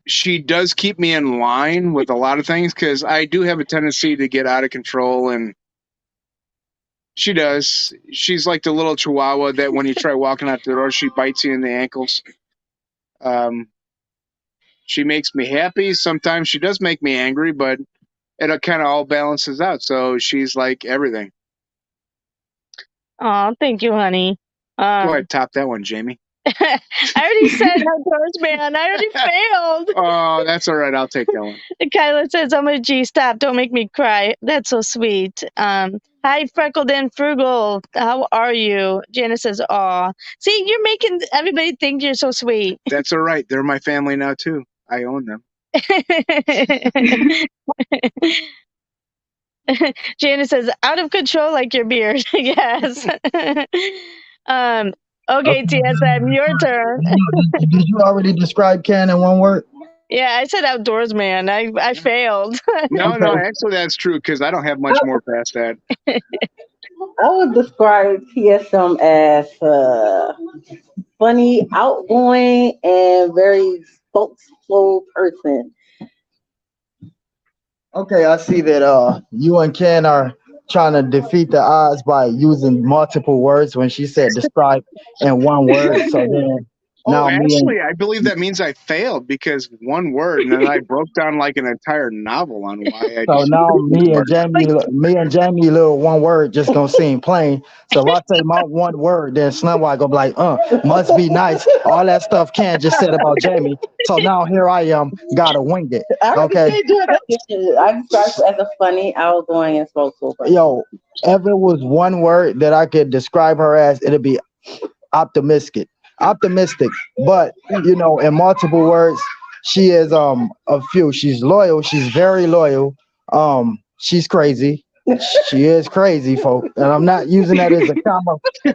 she does keep me in line with a lot of things because I do have a tendency to get out of control, and she does. She's like the little chihuahua that when you try walking out the door, she bites you in the ankles. Um, she makes me happy. Sometimes she does make me angry, but it kind of all balances out. So she's like everything. Oh, thank you, honey. Go ahead, top that one, Jamie. I already said outdoors man. I already failed. Oh, that's all right. I'll take that one. Kyla says, "I'm a G. Stop! Don't make me cry." That's so sweet. Hi, freckled and frugal. How are you? Janice says, "Aw, see, you're making everybody think you're so sweet." That's all right. They're my family now too. I own them. Janice says, "Out of control like your beard." Yes. Okay, TSM, your turn. Did you already describe Ken in one word? Yeah, I said outdoors man. I failed. No, Okay. actually, that's true because I don't have much more past that. I would describe TSM as funny, outgoing, and very spokesful person. Okay, I see that you and Ken are trying to defeat the odds by using multiple words when she said describe in one word. So then Oh, Now me and actually, I believe that means I failed because one word, and then I broke down like an entire novel on why I so just now Like, me and Jamie, little one word just gonna seem plain. So if I say my one word, then Slim White gonna be like, must be nice. All that stuff Ken just said about Jamie. So now here I am, gotta wing it. I really Okay, did do it. I described it as a funny, outgoing, and spokesful person. yo, if it was one word that I could describe her as, it'd be optimistic. Optimistic, but in multiple words, she is a few. She's loyal. She's very loyal. She's crazy. She is crazy, folks, and I'm not using that as a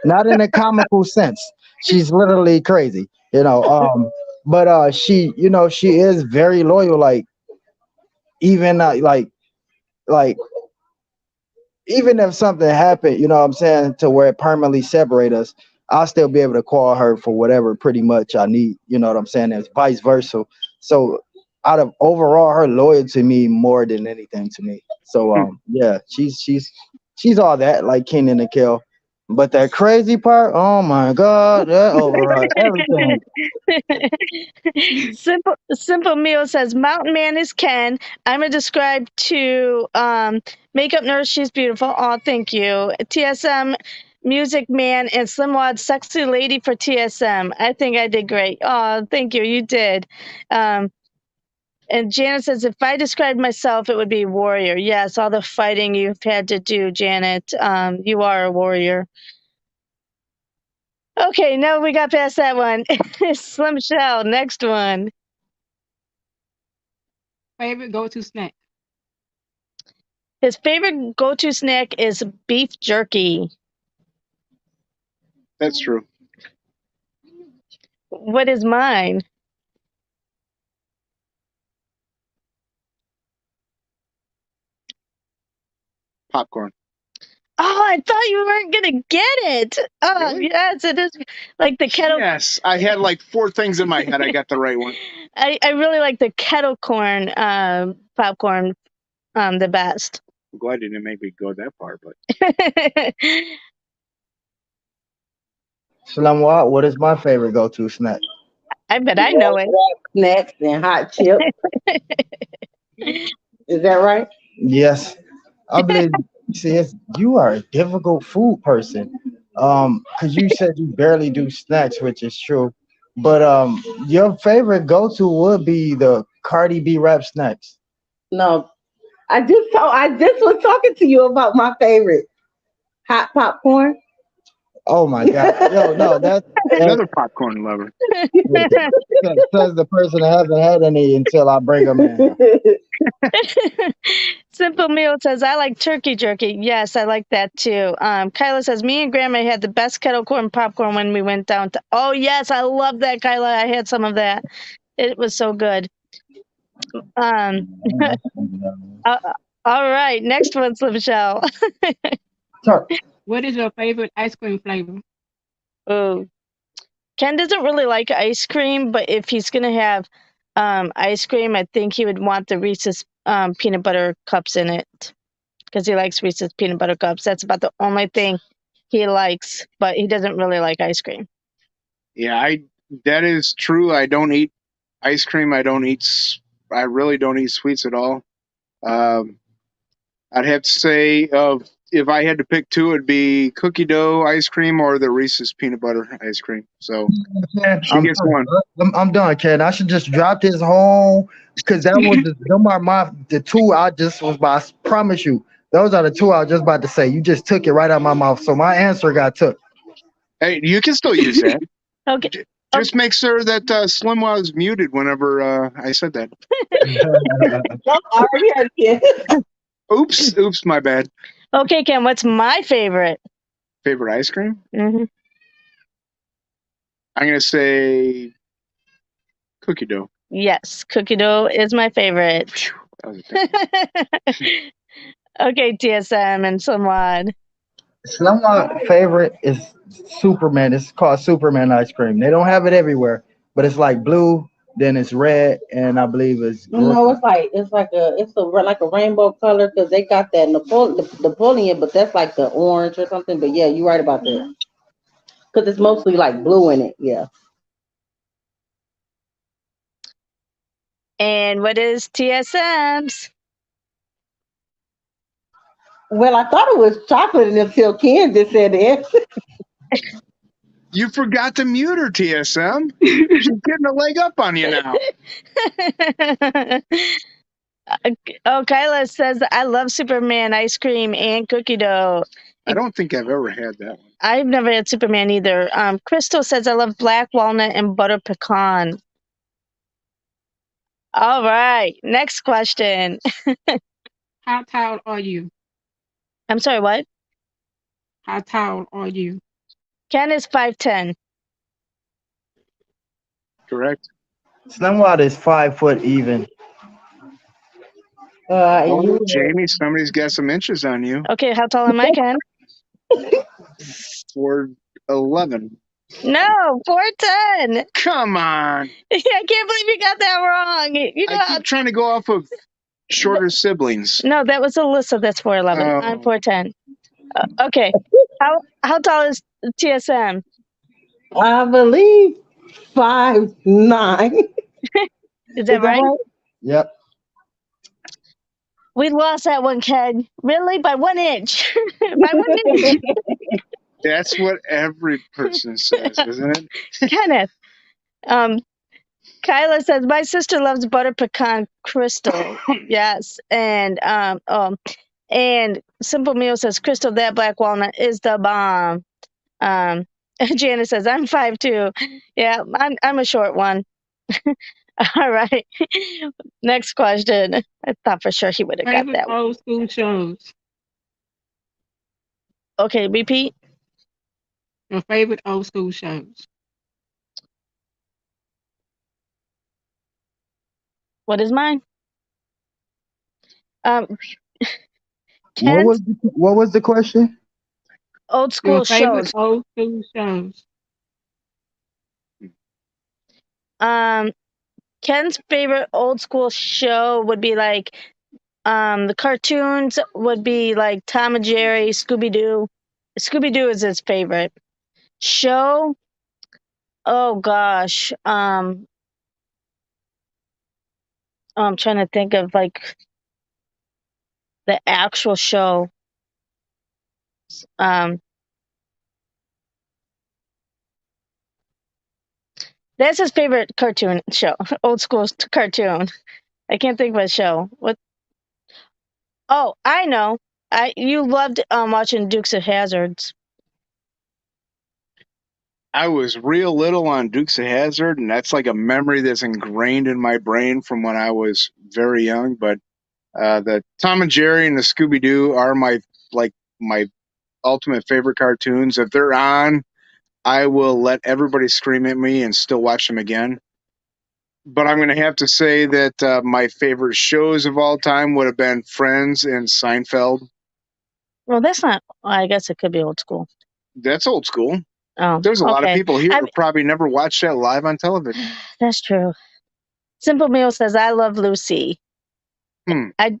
not in a comical sense. She's literally crazy, but she is very loyal. Like even like even if something happened, you know what I'm saying, to where it permanently separate us, I'll still be able to call her for whatever pretty much I need, you know what I'm saying, and vice versa. So out of overall her loyal to me more than anything to me. So yeah, she's all that, like Kenan and Kel. But that crazy part, oh my God, that override everything. Simple Meal says Mountain Man is Ken. I'm gonna describe to Makeup Nurse. She's beautiful. Oh, thank you. TSM Music Man and Slim Wad Sexy Lady for TSM. I think I did great. Oh, thank you. You did. And Janet says, if I described myself, it would be warrior. Yes, all the fighting you've had to do, Janet. You are a warrior. Okay, no, we got past that one. Slim Shell, next one. Favorite go-to snack? His favorite go-to snack is beef jerky. That's true. What is mine? Popcorn. Oh, I thought you weren't gonna get it. Oh, Really? yes, it is like the kettle. Yes, I had like four things in my head. I got the right one. I really like the kettle corn popcorn the best. I'm glad you didn't make me go that far, but Slim, what is my favorite go-to snack? I bet I know it. Snacks and hot chips. Is that right? Yes, I believe. See, you are a difficult food person. Because you said you barely do snacks, which is true. But your favorite go-to would be the Cardi B rap snacks. No, I just was talking to you about my favorite hot popcorn. Oh my God, yo, no, that another popcorn lover. says the person that hasn't had any until I bring them in. Simple Meal says, I like turkey jerky. Yes, I like that too. Kyla says, me and Grandma had the best kettle corn popcorn when we went down to. Oh, yes, I love that, Kyla. I had some of that. It was so good. All right, next one, Slim Shell. What is your favorite ice cream flavor? Oh, Ken doesn't really like ice cream, but if he's gonna have ice cream, I think he would want the Reese's peanut butter cups in it because he likes Reese's peanut butter cups. That's about the only thing he likes, but he doesn't really like ice cream. Yeah, that is true. I don't eat ice cream. I really don't eat sweets at all. I'd have to say, if I had to pick two, it'd be cookie dough ice cream or the Reese's peanut butter ice cream. So she gets one. I'm done, Ken. I should just drop this whole because that was the two I just was about. I promise you, those are the two I was just about to say. You just took it right out of my mouth, so my answer got took. Hey, you can still use that. Okay. Just make sure that Slim was muted whenever I said that. Already heard it. Oops, my bad. Okay, Ken, what's my favorite? Favorite ice cream? Mm-hmm. I'm going to say cookie dough. Yes, cookie dough is my favorite. Okay, TSM and Slimwad. Slimwad favorite is Superman. It's called Superman ice cream. They don't have it everywhere, but it's like blue, then it's red, and I believe it's no, it's like a rainbow color because they got that Napoleon, but that's like the orange or something. But yeah, you're right about that because it's mostly like blue in it. Yeah. And what is TSM's? Well, I thought it was chocolate until Ken just said the answer. You forgot to mute her, TSM. She's getting a leg up on you now. Oh, Kyla says, I love Superman ice cream and cookie dough. I don't think I've ever had that one. I've never had Superman either. Crystal says, I love black walnut and butter pecan. All right. Next question. How tall are you? I'm sorry, what? How tall are you? Ken is 5'10". Correct. Slimwater is 5 foot even. And Oh, you Jamie, somebody's got some inches on you. Okay, how tall am I, Ken? 4'11". No, 4'10". Come on. I can't believe you got that wrong. You know, I keep trying to go off of shorter siblings. no, that was Alyssa. That's 4'11". Oh. I'm 4'10". Okay. How tall is TSM? I believe 5'9". Is that right? Yep. We lost that one, Ken. Really? By 1 inch. By 1 inch. That's what every person says, isn't it? Kenneth. Kyla says, my sister loves butter pecan crystal. Yes. And Simple Meal says, Crystal, that black walnut is the bomb. Janice says, I'm 5'2". Yeah, I'm a short one. All right. Next question. I thought for sure he would have got Favorite that one. old school shows. Okay, repeat. Your favorite old school shows. What is mine? What Ken's was the question? old Your school favorite shows. old school shows. Ken's favorite old school show would be like the cartoons would be like Tom and Jerry, Scooby Doo. Scooby Doo is his favorite show. Oh gosh. I'm trying to think of like the actual show. That's his favorite cartoon show. Old school cartoon. I can't think of a show. What? Oh, I know. You loved watching Dukes of Hazzards. I was real little on Dukes of Hazzard, and that's like a memory that's ingrained in my brain from when I was very young. But the Tom and Jerry and the Scooby Doo are my ultimate favorite cartoons. If they're on, I will let everybody scream at me and still watch them again. But I'm going to have to say that my favorite shows of all time would have been Friends and Seinfeld. Well, that's not. I guess it could be old school. That's old school. Oh, There's a lot of okay. people here who probably never watched that live on television. That's true. Simple Meal says, I love Lucy. I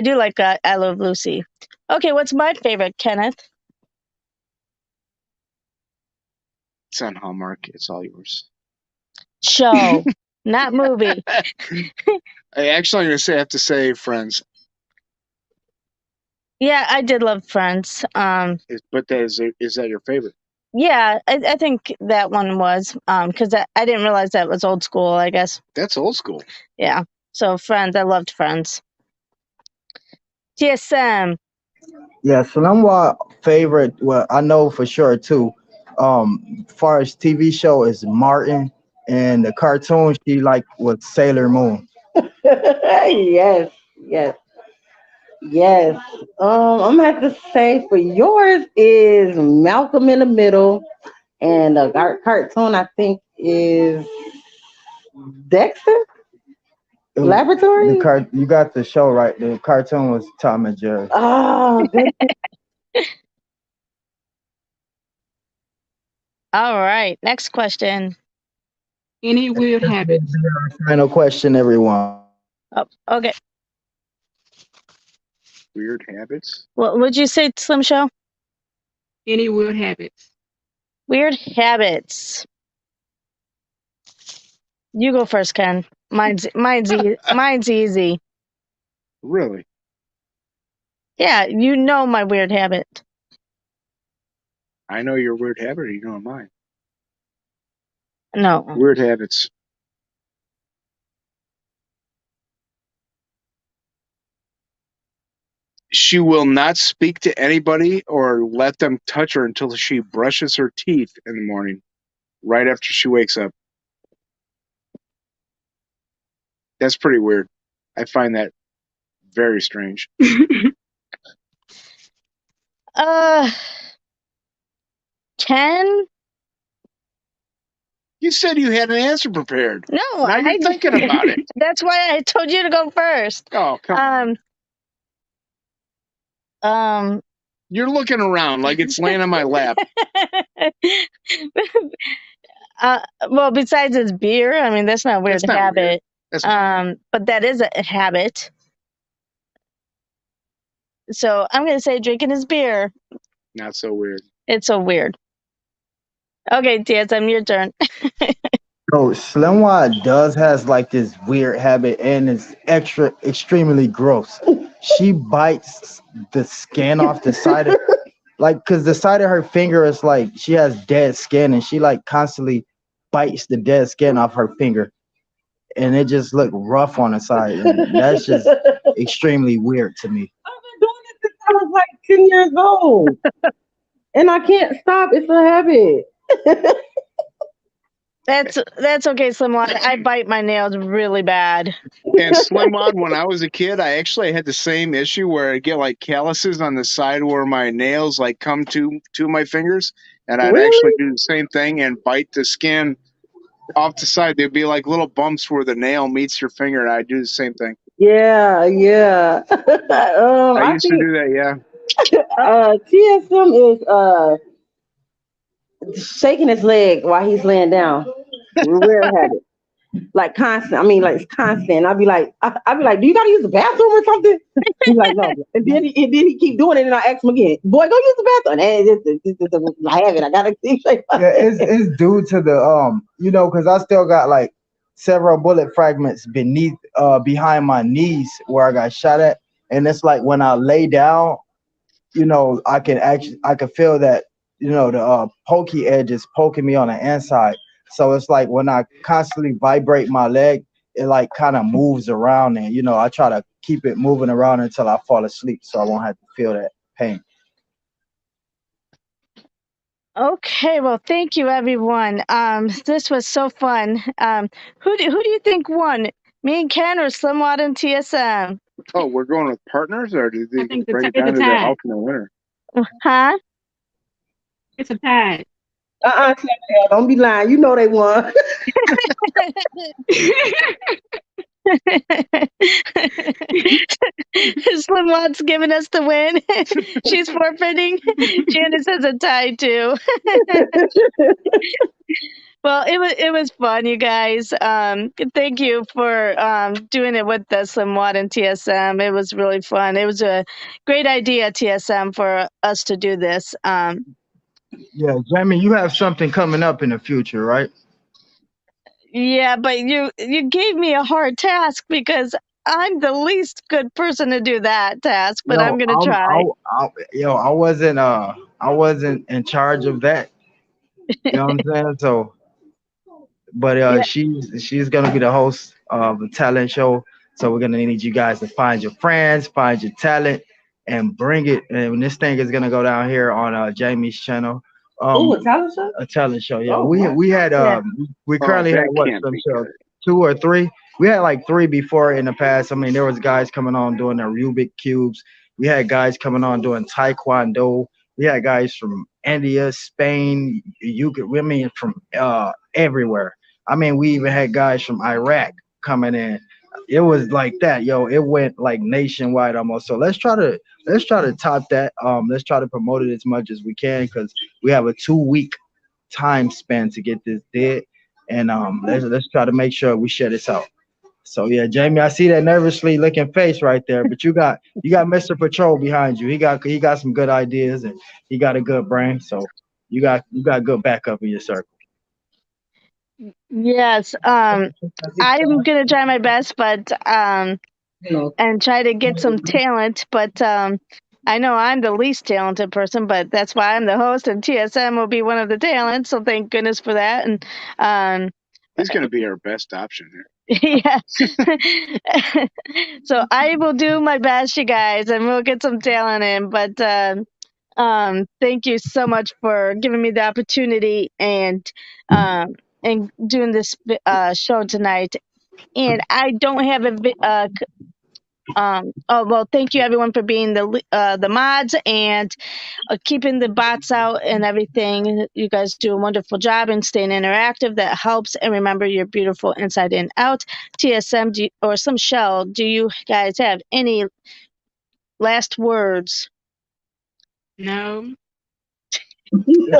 do like I Love Lucy. Okay, what's my favorite, Kenneth? It's on Hallmark. It's all yours. Show, not movie. I actually have to say Friends. Yeah, I did love Friends. But is that your favorite? Yeah, I think that one was because I didn't realize that was old school, I guess. That's old school. Yeah. So Friends, I loved Friends. TSM. Yeah, Salamwa favorite, well, I know for sure too. Far as TV show is Martin, and the cartoon she liked was Sailor Moon. Yes, yes, yes. I'm gonna have to say for yours is Malcolm in the Middle, and the cartoon I think is Dexter Laboratory. You got the show right. The cartoon was Tom and Jerry. Oh, All right. Next question. Any weird habits? Final question, everyone. Oh, okay. Weird habits? What would you say, Slim Show? Any weird habits? Weird habits. You go first, Ken. Mine's easy. Really? Yeah, you know my weird habit. I know your weird habit, or you know mine. No. Weird habits. She will not speak to anybody or let them touch her until she brushes her teeth in the morning, right after she wakes up. That's pretty weird. I find that very strange. Ken? You said you had an answer prepared. No, Now you're thinking about it. That's why I told you to go first. Oh, come on. You're looking around like it's laying on my lap. Well, besides his beer, I mean, that's not a weird habit. Weird. But that is a habit. So I'm going to say drinking his beer. Not so weird. It's so weird. Okay, TSM, your turn. So Slim Wad has like this weird habit, and it's extremely gross. She bites the skin off the side of, like, because the side of her finger is like she has dead skin, and she like constantly bites the dead skin off her finger, and it just look rough on the side. And that's just extremely weird to me. I've been doing it since I was like 10 years old, and I can't stop. It's a habit. That's okay, Slim Wad. I bite my nails really bad. And Slim Wad, when I was a kid, I actually had the same issue where I get like calluses on the side where my nails like come to my fingers, and I'd actually do the same thing and bite the skin off the side. There'd be like little bumps where the nail meets your finger, and I'd do the same thing. Yeah. I used to do that. Yeah. TSM is shaking his leg while he's laying down. Weird habit. Like constant. I mean, like it's constant. I'd be like, do you gotta use the bathroom or something? He's like, no. And then he keep doing it, and I ask him again, boy, go use the bathroom. And I have it. I gotta keep shaking. Yeah, it's due to the because I still got like several bullet fragments behind my knees where I got shot at, and it's like when I lay down, I can feel that the pokey edge is poking me on the inside. So it's like when I constantly vibrate my leg, it like kind of moves around, and I try to keep it moving around until I fall asleep, so I won't have to feel that pain. Okay, well, thank you, everyone. This was so fun. Who do you think won? Me and Ken, or Slim Wad and TSM? Oh, we're going with partners, or do they break it down to the ultimate winner? Huh? It's a tie. Don't be lying. You know they won. Slim Wad's giving us the win. She's forfeiting. Janice has a tie too. Well, it was fun, you guys. Thank you for doing it with us, Slim Wad and TSM. It was really fun. It was a great idea, TSM, for us to do this. Yeah, Jamie, you have something coming up in the future, right? Yeah, but you gave me a hard task because I'm the least good person to do that task, but I'm gonna try. I wasn't in charge of that. You know what I'm saying? So, but yeah. she's gonna be the host of a talent show. So we're gonna need you guys to find your friends, find your talent, and bring it. And this thing is gonna go down here on Jamie's channel. A talent show? A talent show, yeah. We had we currently have some shows, 2 or 3. We had like 3 before in the past. I mean, there was guys coming on doing their Rubik cubes. We had guys coming on doing Taekwondo. We had guys from India, Spain, from everywhere. I mean, we even had guys from Iraq coming in. It was like that, yo. It went like nationwide almost. So let's try to top that. Let's try to promote it as much as we can, because we have a 2-week time span to get this did, and let's try to make sure we share this out. So yeah, Jamie, I see that nervously looking face right there, but you got Mr. Patrol behind you. He got some good ideas, and he got a good brain. So you got good backup in your circle. Yes. I'm gonna try my best, but and try to get some talent. But I know I'm the least talented person, but that's why I'm the host, and TSM will be one of the talents. So thank goodness for that. And He's going to be our best option here. yeah. So I will do my best, you guys, and we'll get some talent in. But thank you so much for giving me the opportunity and doing this show tonight. And I don't have oh well, thank you everyone for being the mods and keeping the bots out and everything. You guys do a wonderful job and staying interactive. That helps. And remember, you're beautiful inside and out. TSM or some shell. Do you guys have any last words? No.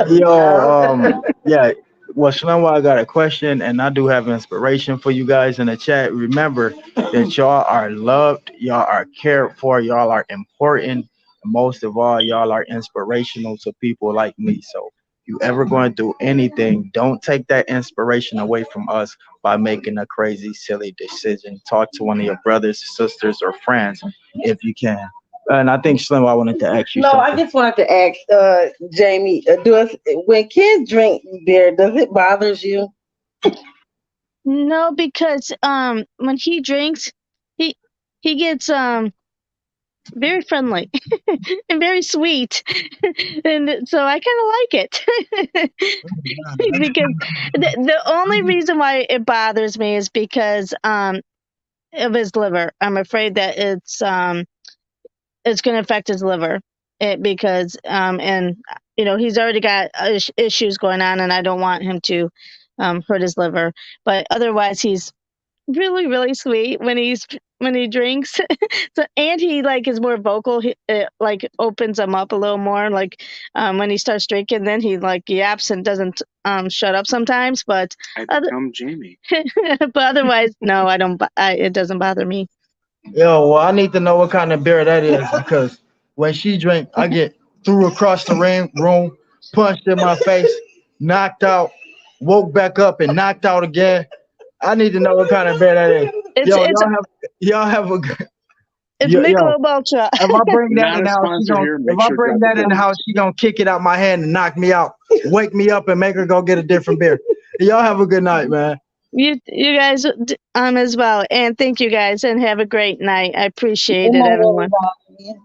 Yo, yeah. Well, Shlomo, I got a question, and I do have inspiration for you guys in the chat. Remember that y'all are loved, y'all are cared for, y'all are important, and most of all, y'all are inspirational to people like me. So, if you ever going to do anything, don't take that inspiration away from us by making a crazy, silly decision. Talk to one of your brothers, sisters, or friends if you can. And I think Shlomo, I wanted to ask you No, something. I just wanted to ask Jamie, when kids drink beer, does it bothers you? No, because when he drinks, he he gets very friendly and very sweet, and so I kind of like it because the only reason why it bothers me is because of his liver. I'm afraid that it's going to affect his liver because and he's already got issues going on, and I don't want him to hurt his liver. But otherwise, he's really really sweet when he drinks. So and he like is more vocal. It like opens him up a little more, like when he starts drinking, then he like yaps and doesn't shut up sometimes. But I other, become Jamie. but otherwise no, I don't it doesn't bother me. Yo, well, I need to know what kind of beer that is because when she drink, I get threw across the room, punched in my face, knocked out, woke back up and knocked out again. I need to know what kind of beer that is. it's Yo, it's y'all have a good. it's Yo, Michelob Ultra. if I bring that Not in a the house, sponsor here. if Make I sure bring drop that the in the house, she gonna kick it out my hand and knock me out, wake me up and make her go get a different beer. Y'all have a good night, man. You guys as well, and thank you guys, and have a great night. I appreciate Good it, night, everyone. everybody.